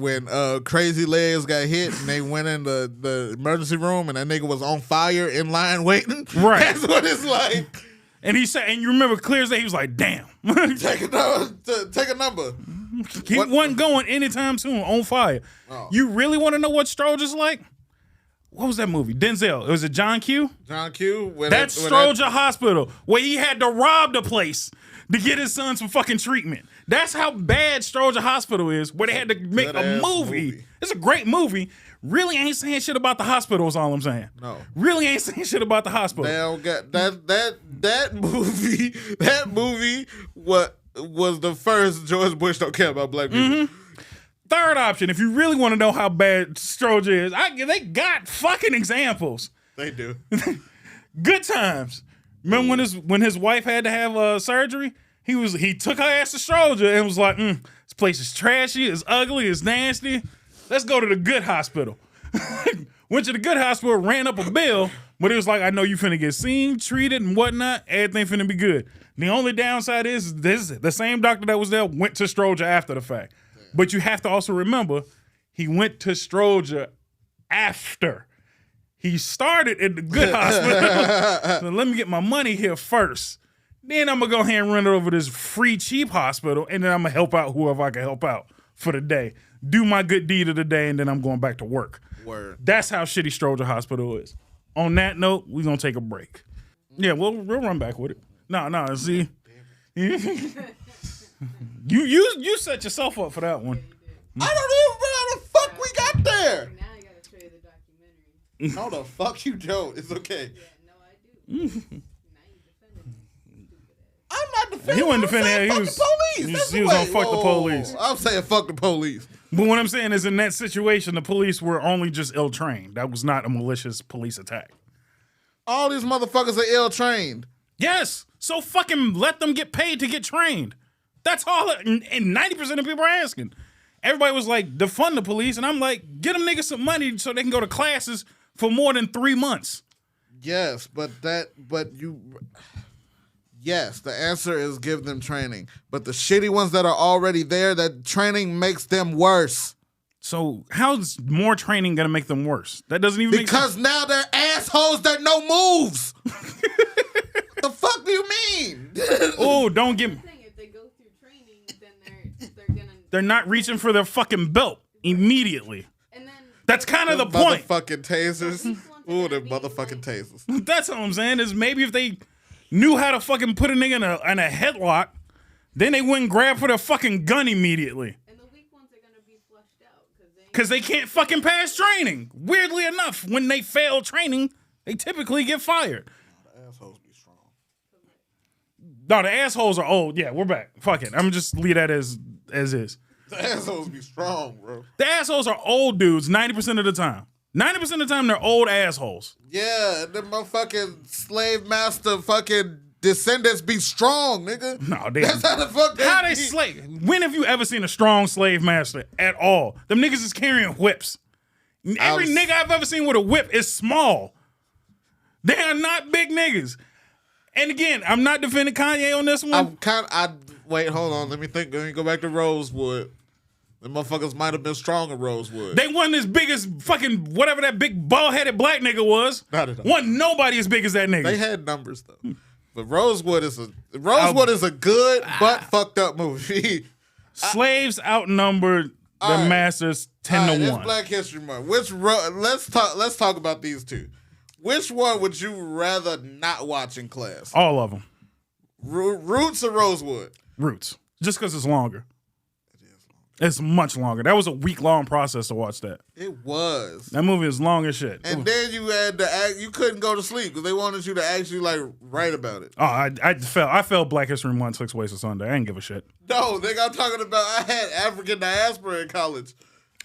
Crazy Legs got hit and they went in the emergency room and that nigga was on fire in line waiting, right? That's what it's like. And he said, and you remember clear as day, he was like, damn. Take a number. He wasn't going anytime soon. On fire. Oh. You really want to know what Stroger's like? What was that movie? Denzel. It was it John Q? John Q. That's Stroger Hospital, where he had to rob the place to get his son some fucking treatment. That's how bad Stroger Hospital is, where they had to make a movie. It's a great movie. Really ain't saying shit about the hospital is all I'm saying. No. Really ain't saying shit about the hospital. They don't get that movie. That movie was the first George Bush don't care about black people. Mm-hmm. Third option, if you really want to know how bad Stroger is, they got fucking examples. They do. Good times. Remember when his wife had to have surgery? He took her ass to Stroger and was like, this place is trashy, it's ugly, it's nasty. Let's go to the good hospital. Went to the good hospital, ran up a bill, but it was like, I know you finna get seen, treated, and whatnot. Everything finna be good. The only downside is the same doctor that was there went to Stroger after the fact. But you have to also remember, he went to Stroger after. He started at the good hospital. So let me get my money here first. Then I'm going to go ahead and run it over this free, cheap hospital, and then I'm going to help out whoever I can help out for the day. Do my good deed of the day, and then I'm going back to work. Word. That's how shitty Stroger Hospital is. On that note, we're going to take a break. Yeah, we'll run back with it. No, see? You set yourself up for that one. I don't even know how the fuck we got there. Now I gotta show you the documentary. No, the fuck you don't. It's okay. Yeah, no, I do. Now you defended me. I'm not defending. He wasn't defending him. He was Fuck the police. he was on fuck the police. I'm saying fuck the police. But what I'm saying is, in that situation, the police were only just ill-trained. That was not a malicious police attack. All these motherfuckers are ill-trained. Yes. So fucking let them get paid to get trained. That's all. And 90% of people are asking. Everybody was like, defund the police. And I'm like, get them niggas some money so they can go to classes for more than 3 months. Yes, yes, the answer is give them training. But the shitty ones that are already there, that training makes them worse. So how's more training going to make them worse? That doesn't even make sense. Because now they're assholes that know moves. The fuck do you mean? Oh, don't get me. If they go through training, then they're gonna. They're not reaching for their fucking belt immediately. And then that's kind of the point. Motherfucking tasers. Ooh, the motherfucking tasers. That's all I'm saying is maybe if they knew how to fucking put a nigga in a headlock, then they wouldn't grab for their fucking gun immediately. And the weak ones are gonna be flushed out because they can't fucking pass training. Weirdly enough, when they fail training, they typically get fired. The assholes be strong. No, the assholes are old. Yeah, we're back. Fuck it. I'm gonna just leave that as is. The assholes be strong, bro. The assholes are old dudes 90% of the time. 90% of the time, they're old assholes. Yeah, the motherfucking slave master fucking descendants be strong, nigga. No, that's how the fuck they be. Slave? When have you ever seen a strong slave master at all? Them niggas is carrying whips. Every nigga I've ever seen with a whip is small. They are not big niggas. And again, I'm not defending Kanye on this one. Wait, hold on. Let me think. Let me go back to Rosewood. The motherfuckers might have been strong in Rosewood. They wasn't as big as fucking whatever that big bald-headed black nigga was. Not at all. Wasn't nobody as big as that nigga. They had numbers though. But Rosewood is a good but fucked up movie. Slaves outnumbered the masters 10 to 1. It's Black History Month. Let's talk about these two. Which one would you rather not watch in class? All of them. Roots or Rosewood? Roots. Just because it's longer. It's much longer. That was a week-long process to watch that. It was. That movie is long as shit. And then you had to act. You couldn't go to sleep because they wanted you to actually write about it. Oh, I felt Black History Month took place on Sunday. I didn't give a shit. No, nigga, I'm talking about. I had African diaspora in college.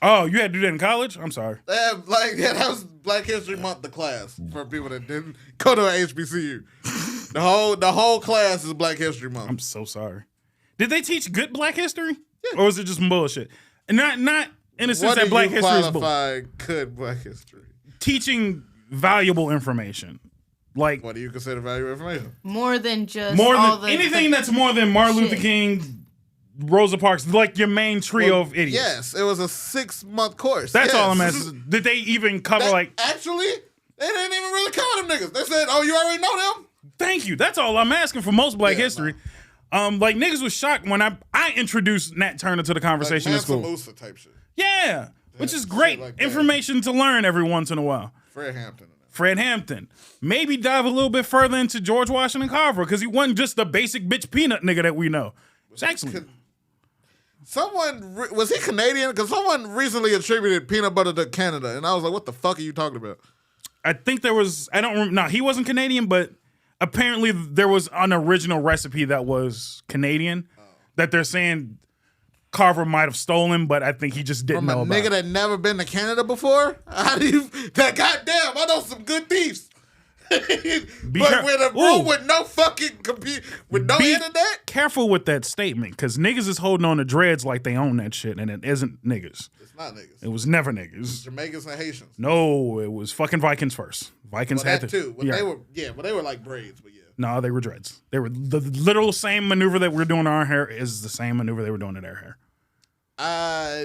Oh, you had to do that in college? I'm sorry. That was Black History Month, the class for people that didn't go to a HBCU. The whole class is Black History Month. I'm so sorry. Did they teach good Black history? Or was it just bullshit? And not in a sense that Black history is bullshit. Good Black history? Teaching valuable information. Like, what do you consider valuable information? More than just anything that's more than Martin Luther King, Rosa Parks, like your main trio of idiots. Yes, it was a 6-month course. That's all I'm asking. Did they even cover Actually, they didn't even really cover them niggas. They said, "Oh, you already know them." Thank you. That's all I'm asking for most Black history. Like niggas was shocked when I introduced Nat Turner to the conversation in school. Mansa Musa type shit. Yeah, which is great like that. information to learn every once in a while. Fred Hampton. Maybe dive a little bit further into George Washington Carver because he wasn't just the basic bitch peanut nigga that we know. It's excellent. Was he Canadian? Because someone recently attributed peanut butter to Canada, and I was like, "What the fuck are you talking about?" I think there was. I don't remember. No, he wasn't Canadian, but apparently there was an original recipe that was Canadian that they're saying Carver might have stolen, but I think he just didn't know about. From a nigga that never been to Canada before? How do you... Goddamn, I know some good thieves. But with a room with no fucking computer, with no internet? Careful with that statement, because niggas is holding on to dreads like they own that shit, and it isn't niggas. It's not niggas. It was never niggas. Jamaicans and Haitians. No, it was fucking Vikings first. Vikings had that to... too. But they were like braids, but yeah. No, they were dreads. They were the literal same maneuver that we're doing to our hair is the same maneuver they were doing to their hair.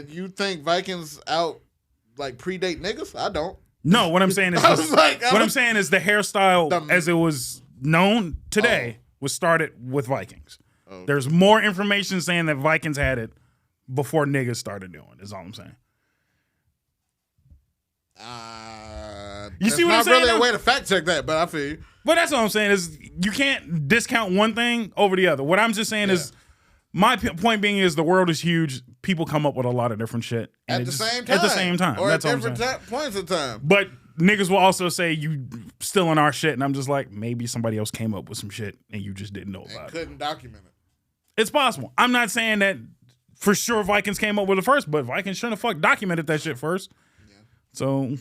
You think Vikings predate niggas? I don't. No, what I'm saying is I'm saying is the hairstyle as it was known today was started with Vikings. Okay. There's more information saying that Vikings had it before niggas started doing it, is all I'm saying. You see what I'm saying? Not really a way to fact check that, but I feel you. But that's what I'm saying is you can't discount one thing over the other. What I'm just saying is my point being is the world is huge. People come up with a lot of different shit. At the same time. Or that's at different points in time. But niggas will also say you stealing our shit. And I'm just like, maybe somebody else came up with some shit and you just didn't know about it. Couldn't document it. It's possible. I'm not saying that for sure Vikings came up with it first, but Vikings sure the fuck documented that shit first. Yeah. So,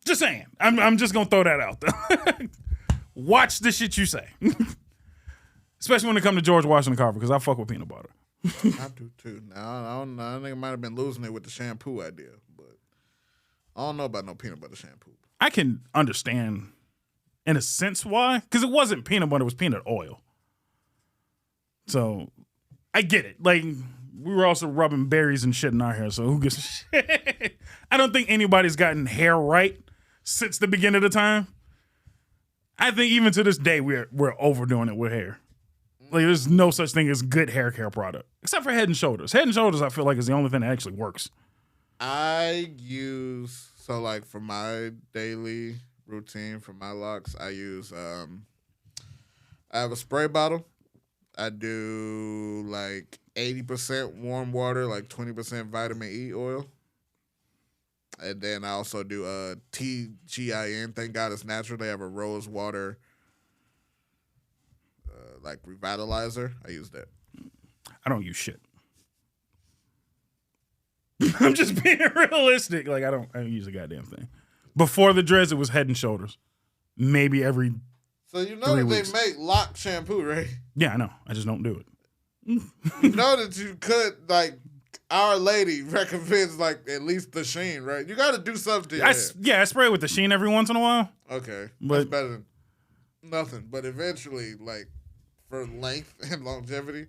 just saying. I'm just going to throw that out there. Watch the shit you say. Especially when it comes to George Washington Carver, because I fuck with peanut butter. I do too. Now, I think I might have been losing it with the shampoo idea, but I don't know about no peanut butter shampoo. I can understand, in a sense, why. Because it wasn't peanut butter, it was peanut oil. So, I get it. Like, we were also rubbing berries and shit in our hair, so who gives a shit? I don't think anybody's gotten hair right since the beginning of the time. I think even to this day, we're overdoing it with hair. Like, there's no such thing as good hair care product. Except for Head and Shoulders. Head and Shoulders, I feel like, is the only thing that actually works. For my daily routine, for my locks, I use, I have a spray bottle. I do, 80% warm water, 20% vitamin E oil. And then I also do TGIN. Thank God it's natural. They have a rose water revitalizer. I use that. I don't use shit. I'm just being realistic. I don't use a goddamn thing. Before the dreads, it was Head and Shoulders. Maybe every So you know that weeks. They make lock shampoo, right? Yeah, I know. I just don't do it. You know that you could, Our Lady recommends, at least the sheen, right? You got to do something to your hair. I spray it with the sheen every once in a while. Okay. That's better than nothing. But eventually, for length and longevity.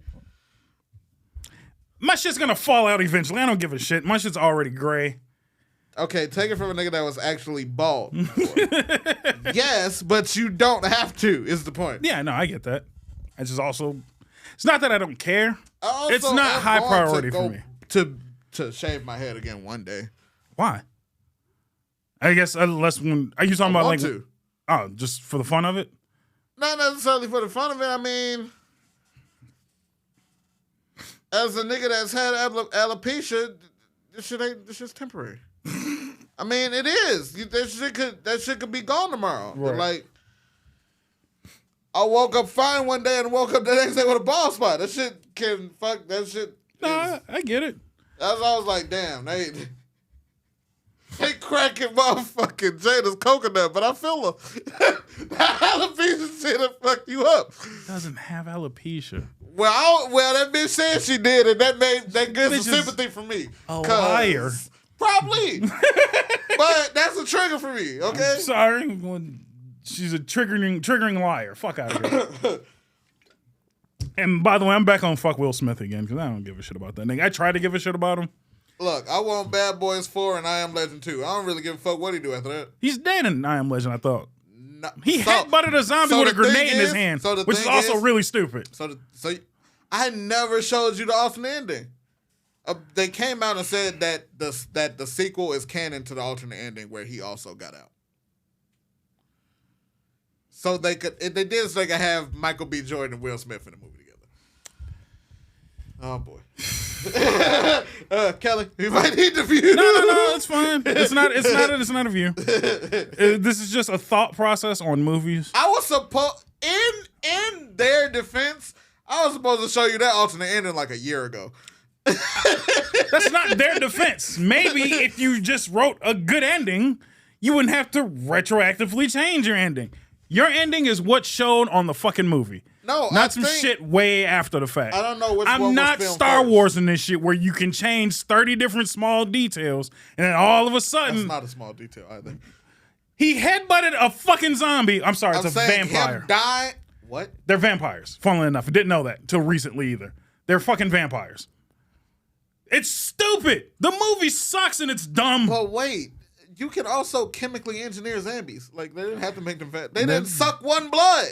My shit's going to fall out eventually. I don't give a shit. My shit's already gray. Okay, take it from a nigga that was actually bald before. Yes, but you don't have to, is the point. Yeah, no, I get that. I just also... It's not that I don't care. It's not high priority for me. To shave my head again one day. Why? I guess unless when... Are you talking about to. Oh, just for the fun of it? Not necessarily for the fun of it. I mean... As a nigga that's had alopecia, this shit's temporary. I mean, it is. That shit could be gone tomorrow. Right. I woke up fine one day and woke up the next day with a bald spot. That shit can fuck. That shit. Nah, I get it. That's why I was like, damn, they cracking motherfucking Jada's coconut, but I feel her. That alopecia shit will fuck you up. Doesn't have alopecia. Well, that bitch said she did, and that gives some sympathy for me. A liar. Probably. But that's a trigger for me, okay? I'm sorry. She's a triggering liar. Fuck out of here. And by the way, I'm back on fuck Will Smith again, because I don't give a shit about that nigga. I tried to give a shit about him. Look, I want Bad Boys 4 and I Am Legend 2. I don't really give a fuck what he do after that. He's dead in I Am Legend, I thought. He headbutted a zombie with a grenade in his hand, which is also really stupid. I never showed you the alternate ending. They came out and said that the sequel is canon to the alternate ending where he also got out. So they did so they could have Michael B. Jordan and Will Smith in the movie together. Oh boy. Kelly, you might need the view. No, it's fine. It's not a view. This is just a thought process on movies. I was supposed in their defense, I was supposed to show you that alternate ending like a year ago. That's not their defense. Maybe if you just wrote a good ending, you wouldn't have to retroactively change your ending. Your ending is what's shown on the fucking movie. No, not some shit way after the fact. I don't know which I'm one not was filmed Star first. Wars in this shit where you can change 30 different small details and then all of a sudden That's not a small detail either. he headbutted a fucking zombie. I'm sorry, it's a vampire. Him died. What? They're vampires. Funnily enough, I didn't know that until recently either. They're fucking vampires. It's stupid. The movie sucks and it's dumb. But wait, you can also chemically engineer zombies. Like they didn't have to make them fat. They didn't suck one blood.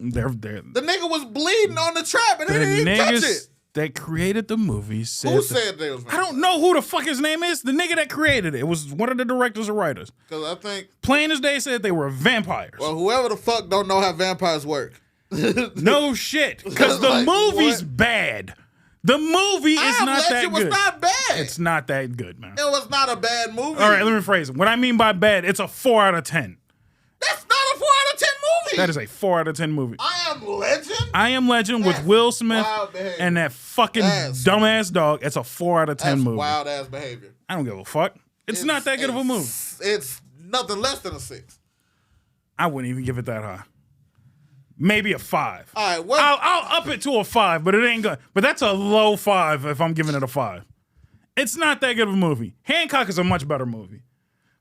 They're The nigga was bleeding on the trap and they the didn't even touch niggas it. that created the movie said Who said they was? I don't know who the fuck his name is. The nigga that created it. It was one of the directors or writers. Because I think Plain as day said they were vampires. well, whoever the fuck don't know how vampires work. No shit. Because the Like, movie's what? bad. The movie is not that It was good. not bad. It's not that good, man. It was not a bad movie. All right, let me rephrase it. What I mean by bad, it's a 4 out of 10. That's not a 4 out of 10 movie. That is a 4 out of 10 movie. I Am Legend. I Am Legend with That's Will Smith wild behavior. and that fucking That's- dumbass dog. It's a 4 out of 10 That's movie. wild ass behavior. I don't give a fuck. It's not that good of a movie. It's nothing less than a 6. I wouldn't even give it that high. Maybe a 5. All right, what? I'll up it to a 5, but it ain't good. But that's a low 5 if I'm giving it a 5. It's not that good of a movie. Hancock is a much better movie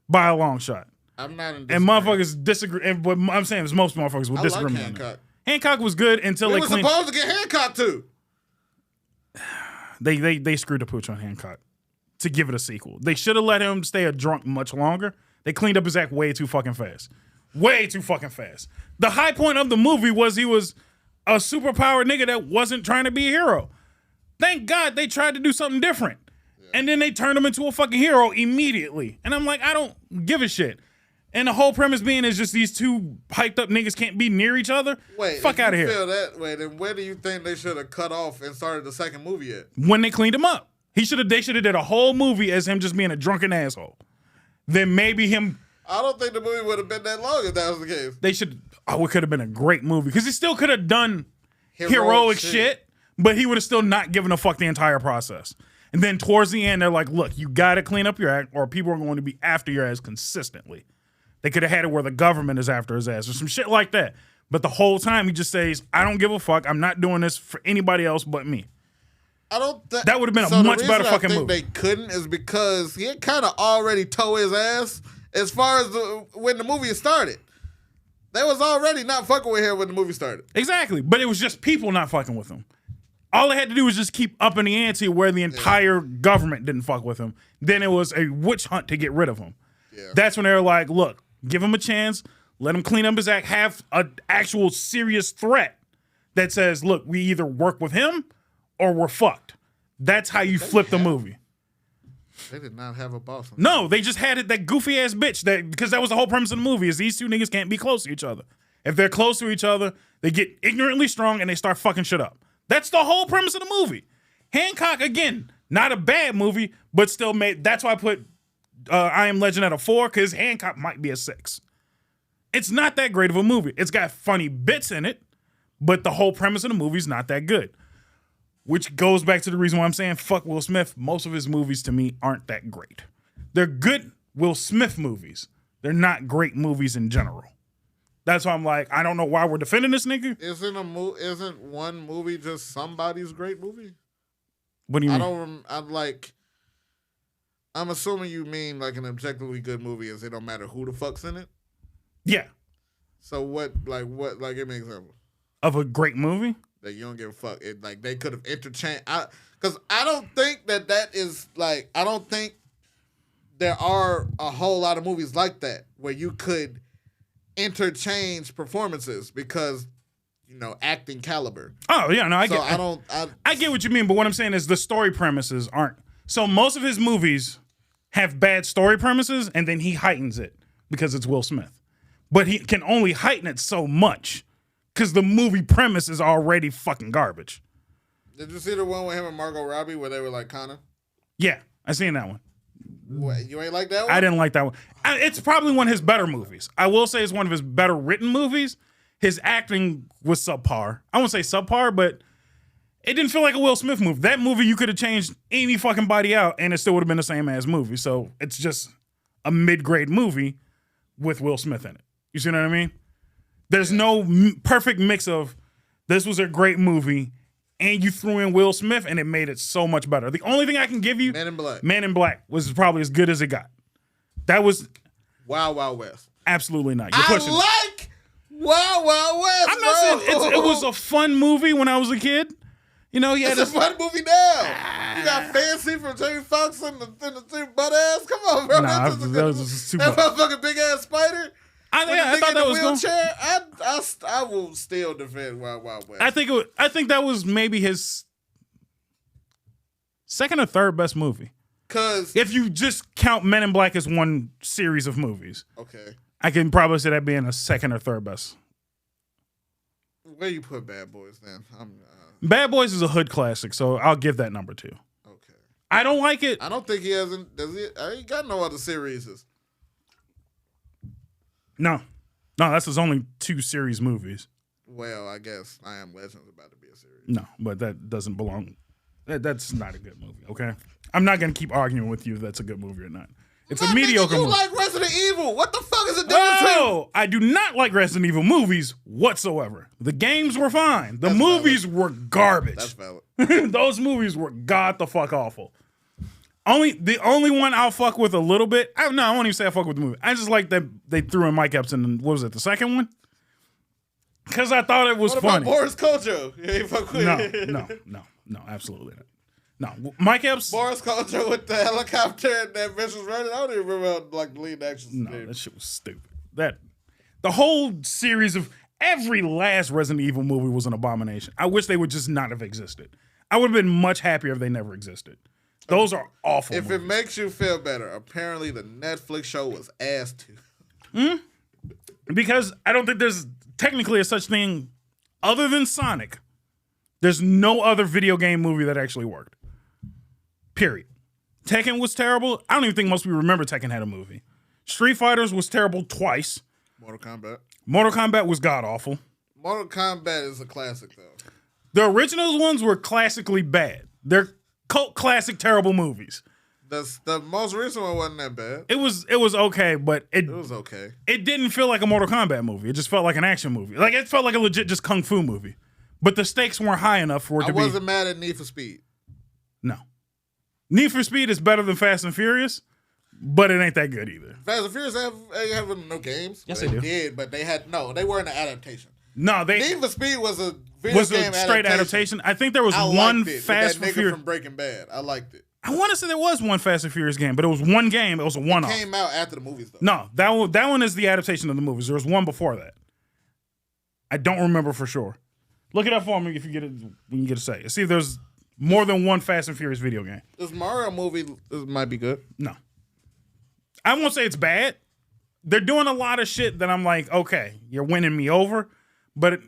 by a long shot. I'm not in And motherfuckers disagree. And what I'm saying is most motherfuckers will I disagree like with me on that. Hancock. Hancock was good until We they were cleaned. supposed to get Hancock too. They screwed the pooch on Hancock to give it a sequel. They should have let him stay a drunk much longer. They cleaned up his act way too fucking fast. Way too fucking fast. The high point of the movie was he was a superpowered nigga that wasn't trying to be a hero. Thank God they tried to do something different. And then they turned him into a fucking hero immediately. And I'm like, I don't give a shit. And the whole premise being is just these two hyped up niggas can't be near each other. Wait, fuck out of if you here. feel that way, then where do you think they should have cut off and started the second movie at? When they cleaned him up. They should have did a whole movie as him just being a drunken asshole. Then maybe him. I don't think the movie would have been that long if that was the case. They should. Oh, it could have been a great movie because he still could have done heroic shit, but he would have still not given a fuck the entire process. And then towards the end, they're like, "Look, you got to clean up your act, or people are going to be after your ass consistently." They could have had it where the government is after his ass or some shit like that. But the whole time he just says, "I don't give a fuck. I'm not doing this for anybody else but me." I don't think That would have been a much better fucking I think movie. they couldn't is because he had kind of already towed his ass as far as when the movie started. They was already not fucking with him when the movie started. Exactly. But it was just people not fucking with him. All they had to do was just keep upping the ante where the entire government didn't fuck with him. Then it was a witch hunt to get rid of him. Yeah. That's when they were like, look, give him a chance. Let him clean up his act. Have an actual serious threat that says, look, we either work with him or we're fucked. That's how you flip the movie. They did not have a boss. No, they just had it, that goofy ass bitch. Because that was the whole premise of the movie is these two niggas can't be close to each other. If they're close to each other, they get ignorantly strong and they start fucking shit up. That's the whole premise of the movie. Hancock, again, not a bad movie, but still made. That's why I put I Am Legend at a 4 because Hancock might be a 6. It's not that great of a movie. It's got funny bits in it, but the whole premise of the movie is not that good. Which goes back to the reason why I'm saying fuck Will Smith. Most of his movies to me aren't that great. They're good Will Smith movies. They're not great movies in general. That's why I'm like, I don't know why we're defending this nigga. Isn't one movie just somebody's great movie? What do you mean? I'm assuming you mean like an objectively good movie is it don't matter who the fuck's in it? Yeah. So what, give me an example. Of a great movie? That you don't give a fuck. It, like, they could have interchanged. Because I don't think that is, like, I don't think there are a whole lot of movies like that where you could interchange performances because acting caliber. Oh yeah, no, I get what you mean, but what I'm saying is the story premises aren't. So most of his movies have bad story premises, and then he heightens it because it's Will Smith. But he can only heighten it so much because the movie premise is already fucking garbage. Did you see the one with him and Margot Robbie where they were like Connor? Yeah, I seen that one. What, you ain't like that one? I didn't like that one. It's probably one of his better movies. I will say it's one of his better written movies. His acting was subpar. I won't say subpar, but it didn't feel like a Will Smith movie. That movie, you could have changed any fucking body out and it still would have been the same ass movie. So it's just a mid-grade movie with Will Smith in it. You see what I mean? There's no perfect mix of this was a great movie and you threw in Will Smith and it made it so much better. The only thing I can give you, Man in Black was probably as good as it got. That was Wild Wild West. Absolutely not. You're pushing it. Wild Wild West. I'm not saying it was a fun movie when I was a kid. It's a fun movie now. You got Fancy from Jamie Foxx and the two butt ass. Come on, bro. Nah, that was too much. That motherfucking big ass spider. I thought that was wheelchair. I will still defend Wild Wild West. I think that was maybe his second or third best movie. Cause if you just count Men in Black as one series of movies, okay, I can probably say that being a second or third best. Where you put Bad Boys then? Bad Boys is a hood classic, so I'll give that number 2. Okay. I don't like it. I don't think he hasn't. Does he? I ain't got no other series. No, that's his only 2 series movies. Well, I guess I Am Legend's about to be a series. No, but that doesn't belong. That's not a good movie. Okay, I'm not gonna keep arguing with you if that's a good movie or not. It's a mediocre movie. You like Resident Evil? What the fuck is the difference? No, I do not like Resident Evil movies whatsoever. The games were fine. The movies were garbage. That's valid. Those movies were god the fuck awful. The only one I'll fuck with a little bit. I won't even say I fuck with the movie. I just like that they threw in Mike Epps in, what was it, the second one? Because I thought it was funny. What about Boris Kojo? You ain't fuck with No, absolutely not. No, Mike Epps. Boris Kojo with the helicopter and that bitch was running. I don't even remember the lead action. No, that shit was stupid. The whole series of every last Resident Evil movie was an abomination. I wish they would just not have existed. I would have been much happier if they never existed. Those are awful If movies. it makes you feel better, apparently the Netflix show was ass too. Because I don't think there's technically a such thing other than Sonic. There's no other video game movie that actually worked. Period. Tekken was terrible. I don't even think most people remember Tekken had a movie. Street Fighters was terrible twice. Mortal Kombat was god-awful. Mortal Kombat is a classic, though. The original ones were classically bad. They're cult classic terrible movies. The most recent one wasn't that bad. It was okay, but it was okay. It didn't feel like a Mortal Kombat movie. It just felt like an action movie. Like it felt like a legit just kung fu movie. But the stakes weren't high enough for it to be. I wasn't mad at Need for Speed. No. Need for Speed is better than Fast and Furious, but it ain't that good either. Fast and Furious have no games. Yes, they do. Did, but they weren't an adaptation. No, Need for Speed was a video game straight adaptation. I think there was one Fast and Furious from Breaking Bad. I liked it. I want to say there was one Fast and Furious game, but it was one game. It was a one-off. It came out after the movies, though. No, that one is the adaptation of the movies. There was one before that. I don't remember for sure. Look it up for me if you get it when you get a say. See if there's more than one Fast and Furious video game. This Mario movie might be good. No. I won't say it's bad. They're doing a lot of shit that I'm like, okay, you're winning me over. But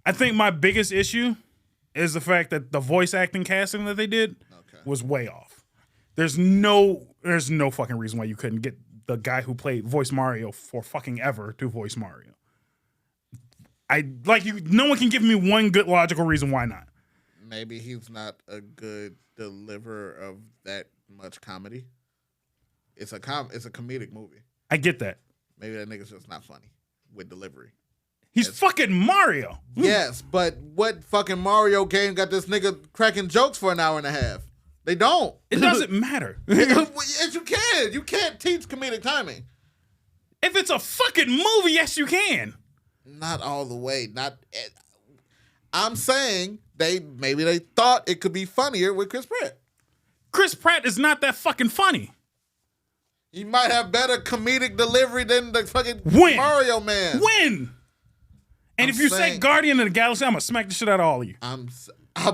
I think my biggest issue is the fact that the voice acting casting that they did was way off. There's no fucking reason why you couldn't get the guy who played voice Mario for fucking ever to voice Mario. No one can give me one good logical reason why not. Maybe he's not a good deliverer of that much comedy. It's a comedic movie. I get that. Maybe that nigga's just not funny with delivery. He's fucking Mario. Yes, but what fucking Mario game got this nigga cracking jokes for an hour and a half? They don't. It doesn't matter. Yes, you can. You can't teach comedic timing. If it's a fucking movie, yes, you can. Not all the way. I'm saying maybe they thought it could be funnier with Chris Pratt. Chris Pratt is not that fucking funny. He might have better comedic delivery than the fucking Mario man. When? And if you say Guardian of the Galaxy, I'm gonna smack the shit out of all of you. I'm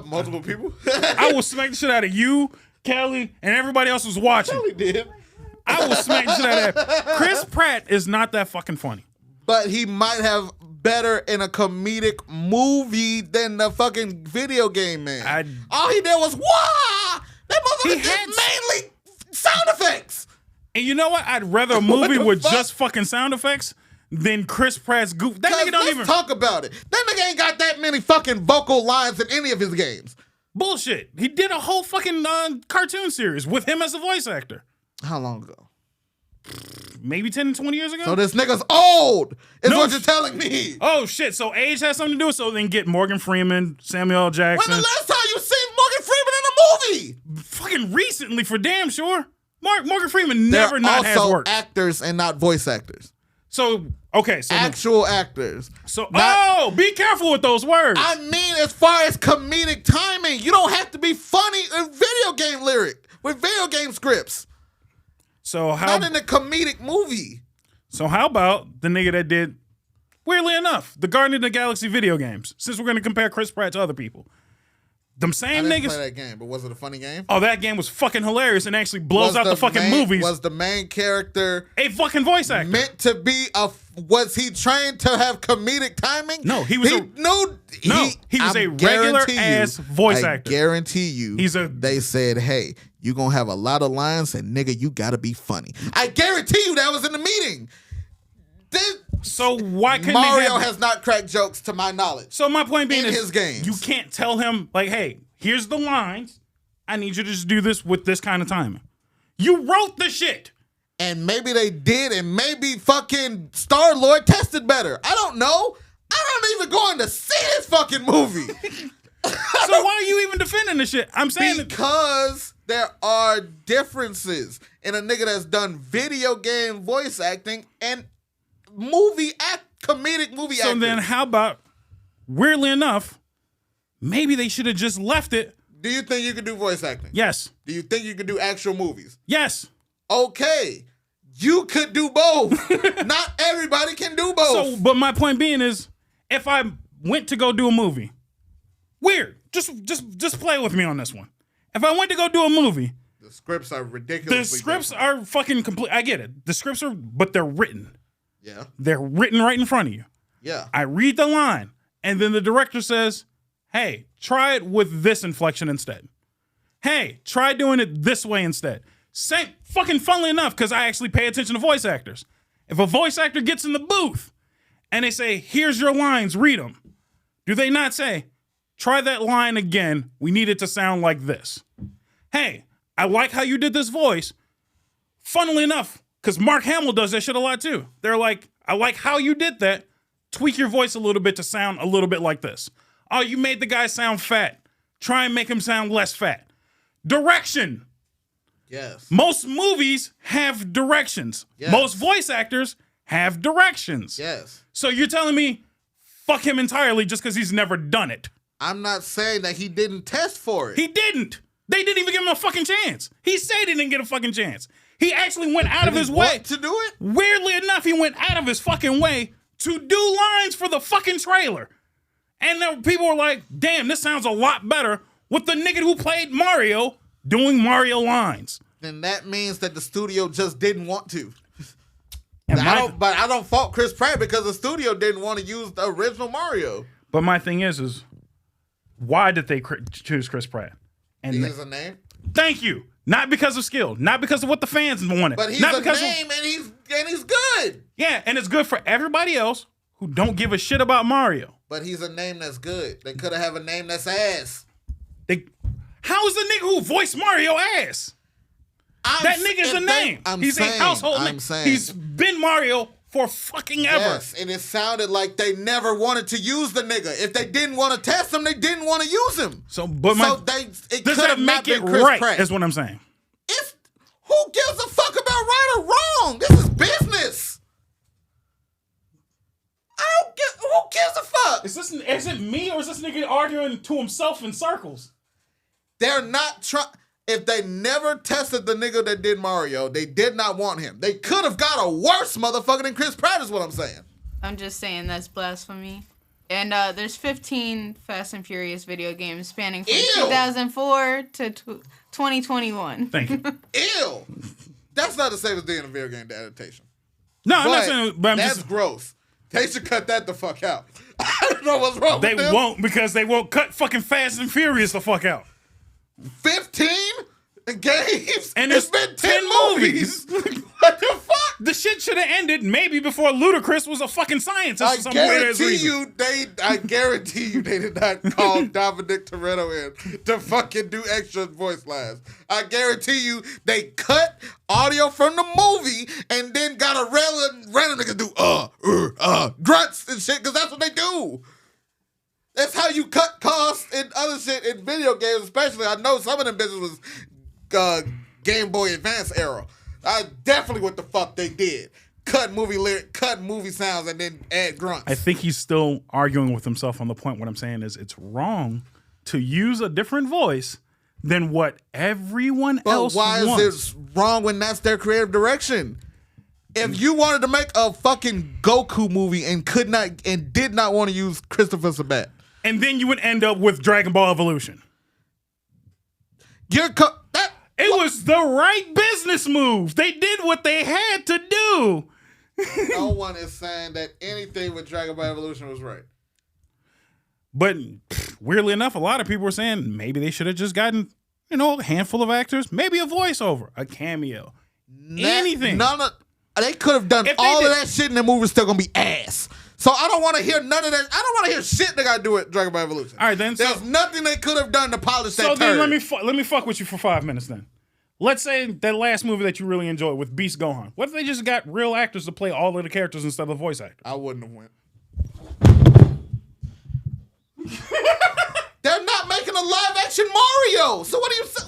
multiple people. I will smack the shit out of you, Kelly, and everybody else who's watching. Kelly did. I will smack the shit out of that. Chris Pratt is not that fucking funny. But he might have better in a comedic movie than the fucking video game man. All he did was wah. That motherfucker did mainly sound effects. And you know what? I'd rather a movie with just fucking sound effects than Chris Pratt's goof. That nigga don't even talk about it. That nigga ain't got that many fucking vocal lines in any of his games. Bullshit. He did a whole fucking cartoon series with him as a voice actor. How long ago? Maybe 10, 20 years ago? So this nigga's old, is what you're telling me. Oh, shit. So age has something to do with it. So then get Morgan Freeman, Samuel L. Jackson. When the last time you seen Morgan Freeman in a movie? Fucking recently, for damn sure. Morgan Freeman never not has worked. They're also actors and not voice actors. So, okay. So actual actors. So, be careful with those words. I mean, as far as comedic timing, you don't have to be funny in video game with video game scripts. So not in a comedic movie. So how about the nigga that did, weirdly enough, the Guardian of the Galaxy video games? Since we're gonna compare Chris Pratt to other people, them same I didn't niggas. Play that game, but was it a funny game? Oh, that game was fucking hilarious and actually blows out the fucking movies. Was the main character a fucking voice actor? Meant to be was he trained to have comedic timing? No, he was. He was a regular ass voice actor. I guarantee you. They said, hey, you gonna have a lot of lines, and nigga, you gotta be funny. I guarantee you that was in the meeting. So why couldn't Mario has not cracked jokes to my knowledge? So my point being in is his games. You can't tell him like, hey, here's the lines. I need you to just do this with this kind of timing. You wrote the shit. And maybe they did, and maybe fucking Star-Lord tested better. I don't know. I don't even going to see this fucking movie. So why are you even defending this shit? I'm saying because there are differences in a nigga that's done video game voice acting and comedic movie acting. So then how about, weirdly enough, maybe they should have just left it. Do you think you can do voice acting? Yes. Do you think you can do actual movies? Yes. Okay. You could do both. Not everybody can do both. So, but my point being is, if I went to go do a movie, weird. Just play with me on this one. If I went to go do a movie, the scripts are ridiculous. The scripts are fucking complete. I get it. The scripts are, but they're written. Yeah. They're written right in front of you. Yeah. I read the line, and then the director says, hey, try it with this inflection instead. Hey, try doing it this way instead. Same fucking funnily enough, because I actually pay attention to voice actors. If a voice actor gets in the booth and they say, here's your lines, read them. Do they not say, try that line again. We need it to sound like this. Hey, I like how you did this voice. Funnily enough, because Mark Hamill does that shit a lot too. They're like, I like how you did that. Tweak your voice a little bit to sound a little bit like this. Oh, you made the guy sound fat. Try and make him sound less fat. Direction. Yes. Most movies have directions. Yes. Most voice actors have directions. Yes. So you're telling me fuck him entirely just because he's never done it. I'm not saying that he didn't test for it. He didn't. They didn't even give him a fucking chance. He said he didn't get a fucking chance. He actually went out of his way to do it. Weirdly enough, he went out of his fucking way to do lines for the fucking trailer. And then people were like, damn, this sounds a lot better with the nigga who played Mario doing Mario lines. Then that means that the studio just didn't want to. But I don't fault Chris Pratt because the studio didn't want to use the original Mario. But my thing is why did they choose Chris Pratt? And he has a name? Thank you. Not because of skill. Not because of what the fans wanted. But he's not a name and he's good. Yeah, and it's good for everybody else who don't give a shit about Mario. But he's a name that's good. They could have a name that's ass. How is the nigga who voiced Mario ass? That nigga's a name. He's a household name. He's been Mario for fucking ever. Yes, and it sounded like they never wanted to use the nigga. If they didn't want to test him, they didn't want to use him. It does that make it right? Pratt. Is what I'm saying. Who gives a fuck about right or wrong? This is business. Who gives a fuck? Is it me or is this nigga arguing to himself in circles? They're not trying. If they never tested the nigga that did Mario, they did not want him. They could have got a worse motherfucker than Chris Pratt is what I'm saying. I'm just saying that's blasphemy. And there's 15 Fast and Furious video games spanning from Ew. 2004 to 2021. Thank you. Ew. That's not the same as being a video game adaptation. No, I'm not saying, but I'm that's just. gross. They should cut that the fuck out. I don't know what's wrong They with them. won't because they won't cut fucking Fast and Furious the fuck out. 15 games? And it's there's been 10 movies. movies. What the fuck? The shit should have ended maybe before Ludacris was a fucking scientist for some weird ass reason. I guarantee you they did not call Dominic Toretto in to fucking do extra voice lines. I guarantee you they cut audio from the movie and then got a random nigga do grunts and shit because that's what they do. That's how you cut costs and other shit in video games, especially. I know some of them business was Game Boy Advance era. I definitely what the fuck they did. Cut movie sounds and then add grunts. I think he's still arguing with himself on the point. What I'm saying is it's wrong to use a different voice than what everyone else wants. But why is it wrong when that's their creative direction? If you wanted to make a fucking Goku movie and did not want to use Christopher Sabat, And then you would end up with Dragon Ball Evolution. It was the right business move. They did what they had to do. No one is saying that anything with Dragon Ball Evolution was right. But weirdly enough, a lot of people were saying maybe they should have just gotten, a handful of actors, maybe a voiceover, a cameo, anything. They could have done all of that shit and the movie's still gonna be ass. So I don't want to hear none of that. I don't want to hear shit they got to do with Dragon Ball Evolution. All right, then. There's nothing they could have done to polish that turd. So then let me fuck with you for 5 minutes then. Let's say that last movie that you really enjoyed with Beast Gohan. What if they just got real actors to play all of the characters instead of voice actors? I wouldn't have went. They're not making a live action Mario. So what do you say?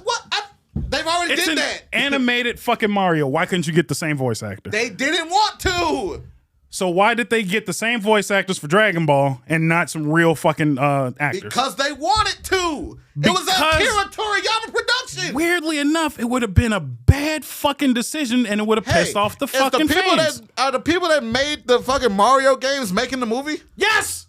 They've already did that. It's an animated fucking Mario. Why couldn't you get the same voice actor? They didn't want to. So why did they get the same voice actors for Dragon Ball and not some real fucking actors? Because they wanted to. It was a Akira Toriyama production. Weirdly enough, it would have been a bad fucking decision and it would have pissed off the fucking fans. Are the people that made the fucking Mario games making the movie? Yes!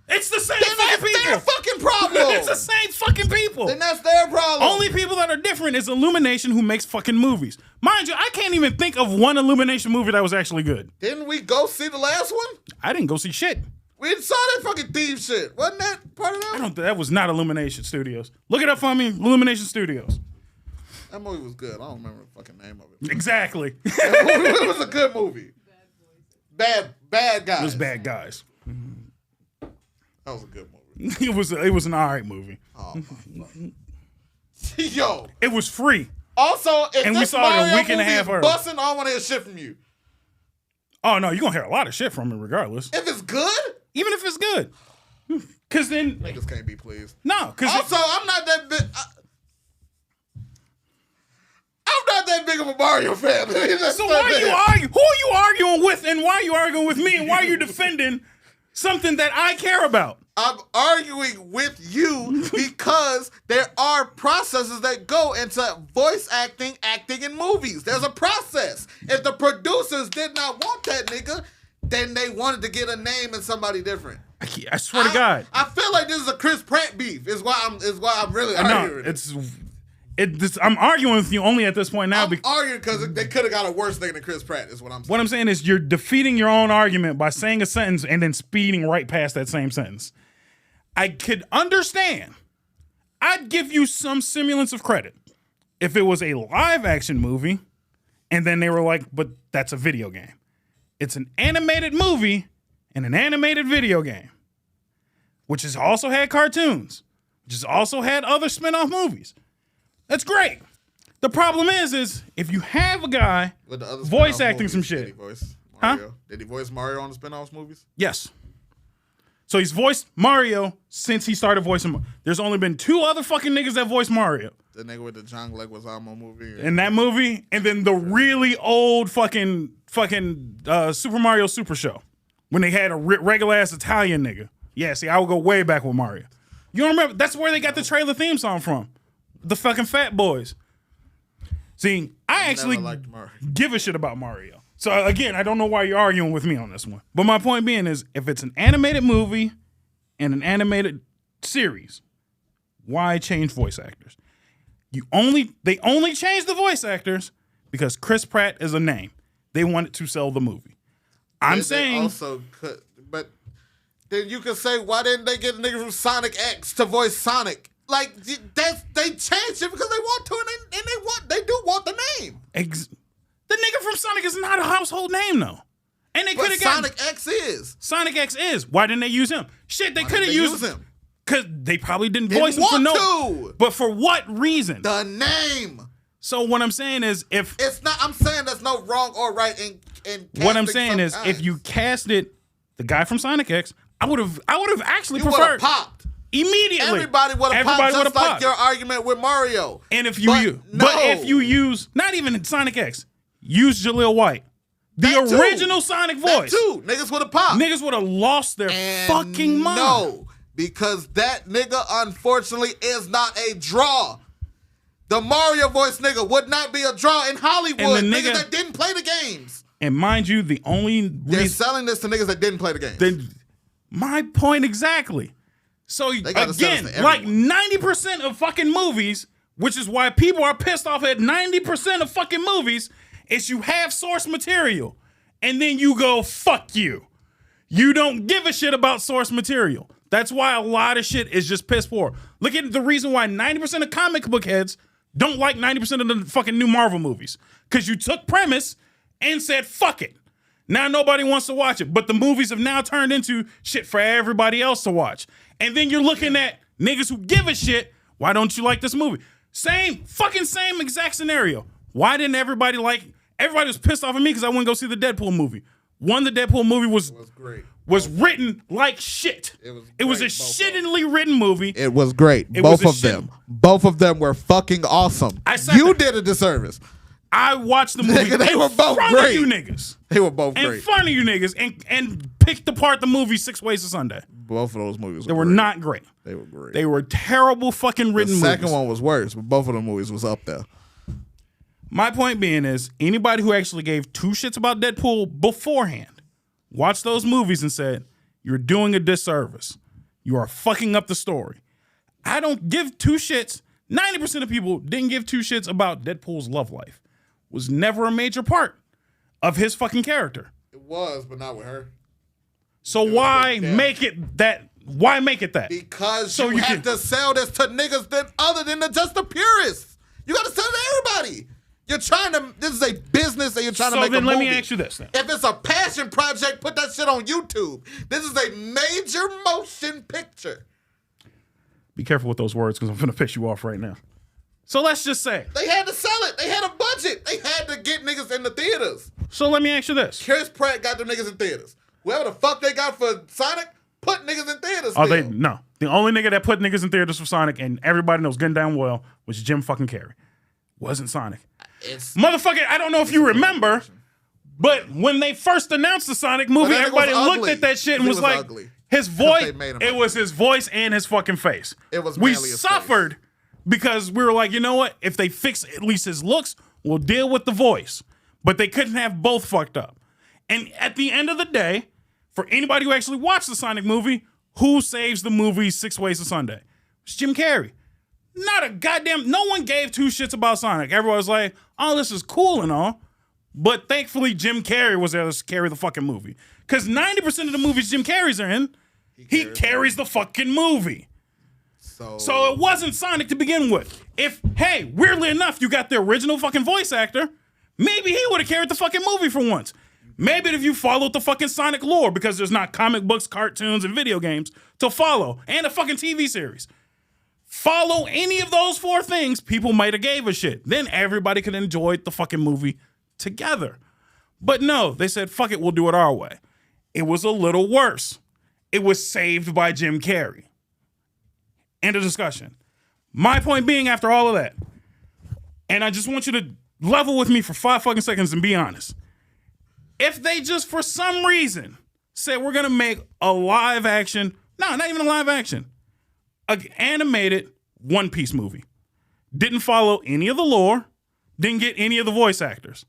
It's the same Then fucking that's people. their fucking problem. It's the same fucking people. Then that's their problem. Only people that are different is Illumination, who makes fucking movies. Mind you, I can't even think of one Illumination movie that was actually good. Didn't we go see the last one? I didn't go see shit. We saw that fucking theme shit. Wasn't that part of that? That was not Illumination Studios. Look it up for me. Illumination Studios. That movie was good. I don't remember the fucking name of it. Exactly. It was a good movie. Bad guys. It was Bad Guys. That was a good movie. It was an alright movie. Oh my fuck. Yo. It was free. Also, if and this we saw Mario it a week and a half early. Busting, I want to hear shit from you. Oh no, you're gonna hear a lot of shit from it regardless. If it's good? Even if it's good. Cause then niggas can't be pleased. No, cause also I'm not that big. I'm not that big of a Mario fan. So why are you arguing? Who are you arguing with, and why are you arguing with me, and why are you defending something that I care about? I'm arguing with you because there are processes that go into voice acting in movies. There's a process. If the producers did not want that nigga, then they wanted to get a name and somebody different. I swear to God. I feel like this is a Chris Pratt beef. Is why I'm really arguing. I'm arguing with you only at this point now. I'm arguing because they could have got a worse thing than Chris Pratt, is what I'm saying. What I'm saying is you're defeating your own argument by saying a sentence and then speeding right past that same sentence. I could understand. I'd give you some semblance of credit if it was a live action movie and then they were like, but that's a video game. It's an animated movie and an animated video game, which has also had cartoons, which has also had other spin-off movies. That's great. The problem is if you have a guy voice acting some shit. Did he voice Mario? Did he voice Mario on the spin-offs movies? Yes. So he's voiced Mario since he started voicing. There's only been 2 other fucking niggas that voiced Mario. The nigga with the John Leguizamo movie. In that movie, and then the really old fucking Super Mario Super Show when they had a regular ass Italian nigga. Yeah, see, I would go way back with Mario. You don't remember? That's where they got the trailer theme song from. The fucking Fat Boys. See, I actually give a shit about Mario. So again, I don't know why you're arguing with me on this one. But my point being is, if it's an animated movie in an animated series, why change voice actors? They only changed the voice actors because Chris Pratt is a name. They wanted to sell the movie. I'm saying also could, but then you could say, why didn't they get a nigga from Sonic X to voice Sonic? Like they changed it because they want to, and they do want the name. The nigga from Sonic is not a household name though, and they could have got Sonic X is. Sonic X is. Why didn't they use him? Shit, they could have used him because they probably didn't voice him for no. But for what reason? The name. So what I'm saying is, if it's not, I'm saying there's no wrong or right in what I'm saying is, if you casted the guy from Sonic X, I would have actually preferred popped immediately. Everybody would have popped, just like your argument with Mario. And if you use not even Sonic X, use Jaleel White, the original Sonic voice. That too, niggas would have popped. Niggas would have lost their fucking mind. No, because that nigga unfortunately is not a draw. The Mario voice nigga would not be a draw in Hollywood. Niggas that didn't play the games. And mind you, the only they're selling this to niggas that didn't play the games. My point exactly. So again, like 90% of fucking movies, which is why people are pissed off at 90% of fucking movies, is you have source material and then you go, fuck you. You don't give a shit about source material. That's why a lot of shit is just piss poor. Look at the reason why 90% of comic book heads don't like 90% of the fucking new Marvel movies. Because you took premise and said, fuck it. Now nobody wants to watch it. But the movies have now turned into shit for everybody else to watch. And then you're looking at niggas who give a shit. Why don't you like this movie? Same exact scenario. Why didn't everybody was pissed off at me because I wouldn't go see the Deadpool movie. The Deadpool movie was great. Was written like shit. It was a shittily written movie. It was great. Both of them were fucking awesome. You did a disservice. I watched the movie. They were both great. You niggas. They were both great. In front of you niggas and picked apart the movie 6 Ways to Sunday. Both of those movies were not great. They were great. They were terrible fucking written movies. The second one was worse, but both of the movies was up there. My point being is, anybody who actually gave 2 shits about Deadpool beforehand watched those movies and said, you're doing a disservice. You are fucking up the story. I don't give 2 shits. 90% of people didn't give 2 shits about Deadpool's love life. Was never a major part of his fucking character. It was, but not with her. So why make it that? Why make it that? Because you have to sell this to niggas other than just the purists. You got to sell it to everybody. You're trying to. This is a business, and you're trying to make a movie. So then, let me ask you this: then. If it's a passion project, put that shit on YouTube. This is a major motion picture. Be careful with those words, because I'm gonna piss you off right now. So let's just say they had to sell it. They had a budget. They had to get niggas in the theaters. So let me ask you this: Chris Pratt got them niggas in theaters. Whoever the fuck they got for Sonic, put niggas in theaters. Oh, no. The only nigga that put niggas in theaters for Sonic, and everybody knows good and damn well, was Jim fucking Carrey. Wasn't Sonic. Motherfucker, I don't know if you remember, but when they first announced the Sonic movie, everybody looked at that shit and was like, ugly. His voice, it was his voice and his fucking face. It was we suffered because we were like, you know what? If they fix at least his looks, we'll deal with the voice. But they couldn't have both fucked up. And at the end of the day, for anybody who actually watched the Sonic movie, who saves the movie 6 Ways to Sunday? It's Jim Carrey. Not a goddamn, no one gave 2 shits about Sonic. Everyone was like, oh, this is cool and all. But thankfully, Jim Carrey was there to carry the fucking movie. Because 90% of the movies Jim Carrey's are in, he carries the fucking movie. So it wasn't Sonic to begin with. If, hey, weirdly enough, you got the original fucking voice actor, maybe he would have carried the fucking movie for once. Maybe if you followed the fucking Sonic lore, because there's not comic books, cartoons, and video games to follow, and a fucking TV series. Follow any of those 4 things, people might have gave a shit. Then everybody could enjoy the fucking movie together. But no, they said, fuck it, we'll do it our way. It was a little worse. It was saved by Jim Carrey. End of discussion. My point being, after all of that, and I just want you to level with me for 5 fucking seconds and be honest. If they just, for some reason, said we're going to make a live action, no, not even a live action, an animated One Piece movie. Didn't follow any of the lore, didn't get any of the voice actors.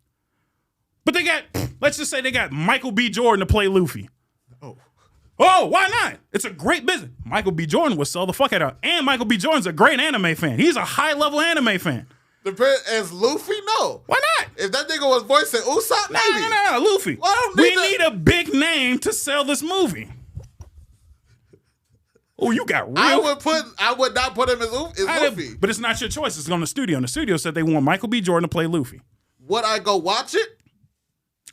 But they got, let's just say they got Michael B. Jordan to play Luffy. Oh. Oh, why not? It's a great business. Michael B. Jordan would sell the fuck out of it. And Michael B. Jordan's a great anime fan. He's a high-level anime fan. As Luffy, no. Why not? If that nigga was voicing Usopp, maybe. No, Luffy. We need a big name to sell this movie. Oh, you got real. I would not put him as Luffy. But it's not your choice. It's on the studio. And the studio said they want Michael B. Jordan to play Luffy. Would I go watch it?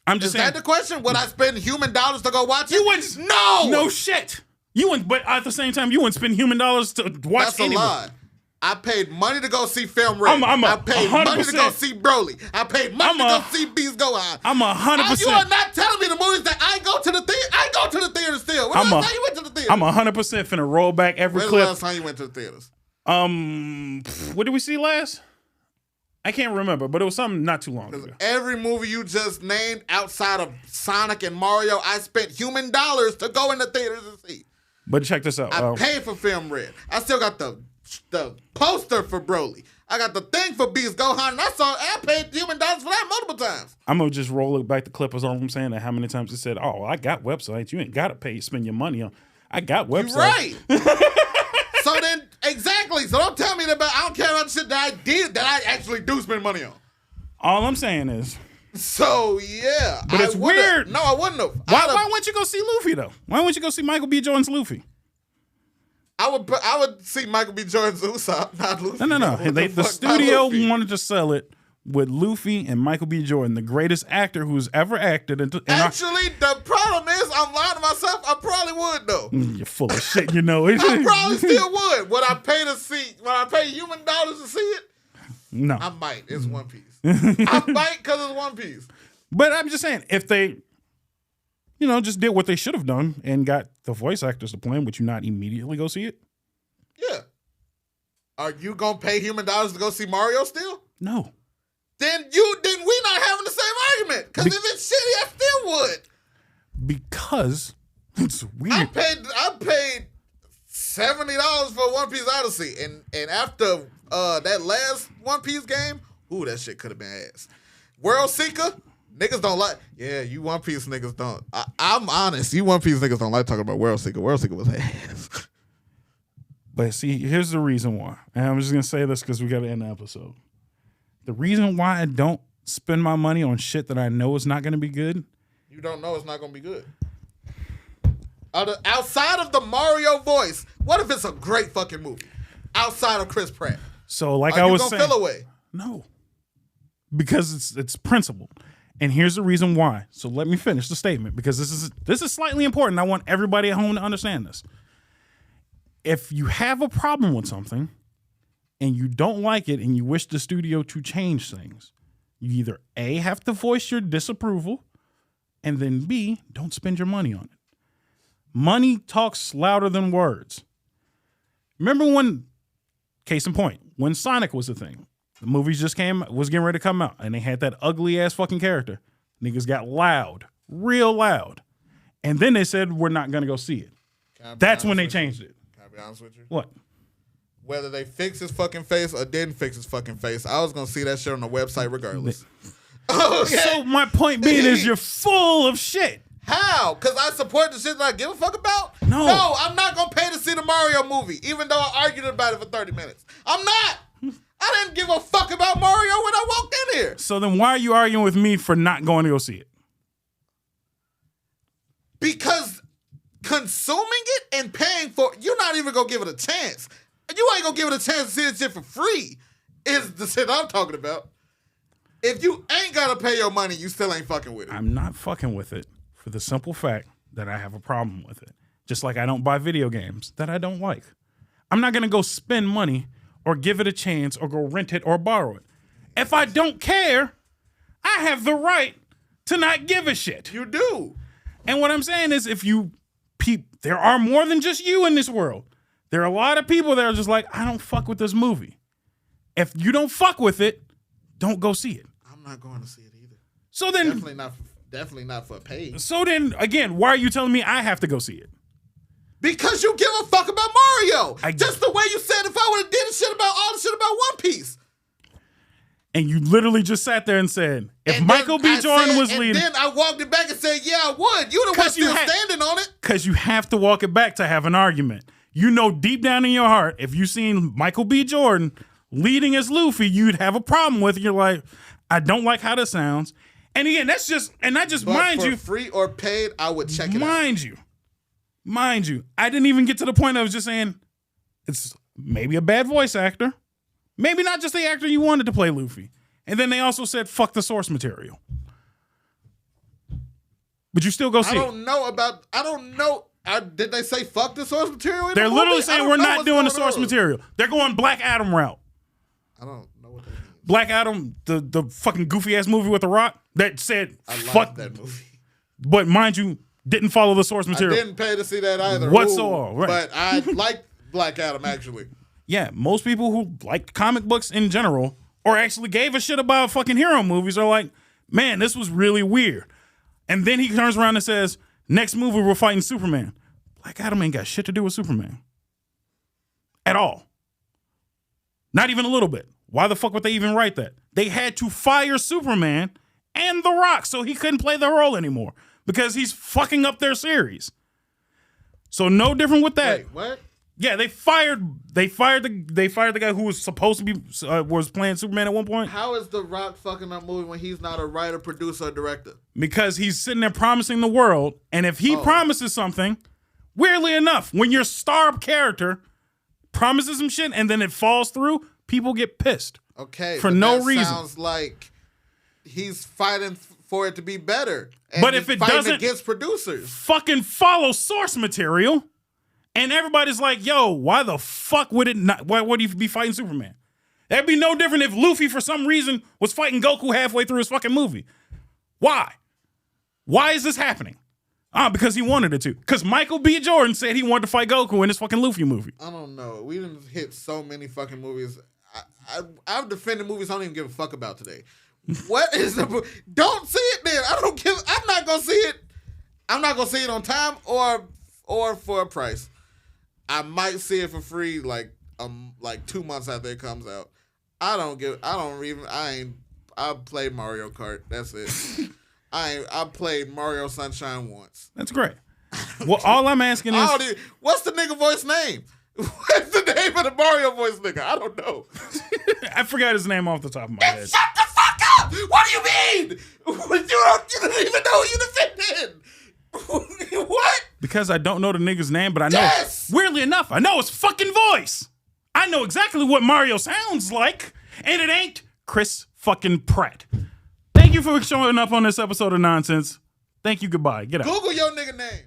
I'm just saying. Is that the question? Would I spend human dollars to go watch it? You wouldn't. No shit. You wouldn't. But at the same time, you wouldn't spend human dollars to watch. That's a lie. I paid money to go see Film Red. I paid 100%. money to go see Broly. I paid money to go see Beast Gohan. I'm 100%. You are not telling me the movies that I go to the theater. I go to the theater still. When was the last time you went to the theater? I'm 100% finna roll back every clip. When was the last time you went to the theaters? What did we see last? I can't remember, but it was something not too long ago. Every movie you just named outside of Sonic and Mario, I spent human dollars to go in the theaters and see. But check this out. I paid for Film Red. I still got the poster for Broly. I got the thing for Beast Gohan, and I paid human dollars for that multiple times. I'm gonna just roll it back to clip is all I'm saying. That how many times it said, "Oh, I got websites. You ain't gotta spend your money on. I got websites." You're right. So then, exactly. So don't tell me about. I don't care about the shit that I did that I actually do spend money on. All I'm saying is. So yeah, but it's weird. No, I wouldn't have. Why wouldn't you go see Luffy though? Why wouldn't you go see Michael B. Jordan's Luffy? I would see Michael B. Jordan's Usopp, not Luffy. No. The studio wanted to sell it with Luffy and Michael B. Jordan, the greatest actor who's ever acted. Actually, the problem is I'm lying to myself. I probably would though. You're full of shit, you know. I probably still would. Would I pay to see? Would I pay human dollars to see it? No. I might. It's One Piece. I might because it's One Piece. But I'm just saying, if they, just did what they should have done and got the voice actors to play, would you not immediately go see it? Yeah. Are you gonna pay human dollars to go see Mario still? No. Then we not having the same argument. Because if it's shitty, I still would. Because it's weird. I paid $70 for One Piece Odyssey, and after that last One Piece game, that shit could have been ass. World Seeker, niggas don't like. Yeah, you One Piece niggas don't. I'm honest. You One Piece niggas don't like talking about World Seeker. World Seeker was ass. But see, here's the reason why. And I'm just gonna say this because we got to end the episode. The reason why I don't spend my money on shit that I know is not gonna be good. You don't know it's not gonna be good. Outside of the Mario voice, what if it's a great fucking movie? Outside of Chris Pratt. So like I was saying, feel away? No. Because it's principled. And here's the reason why. So let me finish the statement because this is slightly important. I want everybody at home to understand this. If you have a problem with something and you don't like it and you wish the studio to change things, you either A, have to voice your disapproval, and then B, don't spend your money on it. Money talks louder than words. Remember when, case in point, when Sonic was a thing, the movies was getting ready to come out, and they had that ugly ass fucking character. Niggas got loud, real loud. And then they said, we're not gonna go see it. That's when they changed it. Can I be honest with you? What? Whether they fix his fucking face or didn't fix his fucking face, I was gonna see that shit on the website regardless. Okay. So my point being is you're full of shit. How? Because I support the shit that I give a fuck about? No, I'm not gonna pay to see the Mario movie, even though I argued about it for 30 minutes. I'm not. I didn't give a fuck about Mario when I walked in here. So then why are you arguing with me for not going to go see it? Because consuming it and paying for it, you're not even gonna give it a chance. You ain't gonna give it a chance to see this shit for free, is the shit I'm talking about. If you ain't gotta pay your money, you still ain't fucking with it. I'm not fucking with it for the simple fact that I have a problem with it. Just like I don't buy video games that I don't like. I'm not gonna go spend money or give it a chance or go rent it or borrow it. If I don't care, I have the right to not give a shit. You do. And what I'm saying is there are more than just you in this world. There are a lot of people that are just like, I don't fuck with this movie. If you don't fuck with it, don't go see it. I'm not going to see it either. So then definitely not for pay. So then again, why are you telling me I have to go see it? Because you give a fuck about Mario. Just the way you said if I would have did all the shit about One Piece. And you literally just sat there and said, if Michael B. Jordan was leading. And then I walked it back and said, yeah, I would. You the one still standing on it. Because you have to walk it back to have an argument. You know deep down in your heart, if you seen Michael B. Jordan leading as Luffy, you'd have a problem with it. You're like, I don't like how this sounds. And again, that's just, and not just, but mind for you. free or paid, I would check it out. Mind you, I didn't even get to the point of just saying, it's maybe a bad voice actor. Maybe not just the actor you wanted to play Luffy. And then they also said, fuck the source material. But you still go see it. I don't know. Did they say fuck the source material? They're literally saying we're not doing the source material. They're going Black Adam route. I don't know what that means. Black Adam, the fucking goofy ass movie with The Rock that said, fuck that movie. But mind you, didn't follow the source material. I didn't pay to see that either. Whatsoever. Right. But I like Black Adam, actually. Yeah, most people who like comic books in general or actually gave a shit about fucking hero movies are like, man, this was really weird. And then he turns around and says, next movie we're fighting Superman. Black Adam ain't got shit to do with Superman. At all. Not even a little bit. Why the fuck would they even write that? They had to fire Superman and The Rock so he couldn't play the role anymore because he's fucking up their series. So no different with that. Wait, what? Yeah, they fired the guy who was supposed to be was playing Superman at one point. How is The Rock fucking up movie when he's not a writer, producer, or director? Because he's sitting there promising the world, and if he promises something, weirdly enough, when your star character promises some shit and then it falls through, people get pissed. Okay, for no that reason. Sounds like he's fighting for it to be better. And but if it doesn't, against producers, fucking follow source material. And everybody's like, yo, why the fuck would it not? Why would he be fighting Superman? That'd be no different if Luffy, for some reason, was fighting Goku halfway through his fucking movie. Why? Why is this happening? Because he wanted it to. Because Michael B. Jordan said he wanted to fight Goku in his fucking Luffy movie. I don't know. We didn't hit so many fucking movies. I've defended movies I don't even give a fuck about today. What is the... Don't see it then. I'm not going to see it. I'm not going to see it on time or for a price. I might see it for free like 2 months after it comes out. I played Mario Kart. That's it. I played Mario Sunshine once. That's great. Well, all I'm asking is... what's the nigga voice name? What's the name of the Mario voice nigga? I don't know. I forgot his name off the top of my head. Shut the fuck up! What do you mean? You don't even know who you defended. What? Because I don't know the nigga's name, but I know. Yes! Weirdly enough, I know his fucking voice. I know exactly what Mario sounds like, and it ain't Chris fucking Pratt. Thank you for showing up on this episode of Nonsense. Thank you. Goodbye. Get out. Google your nigga name.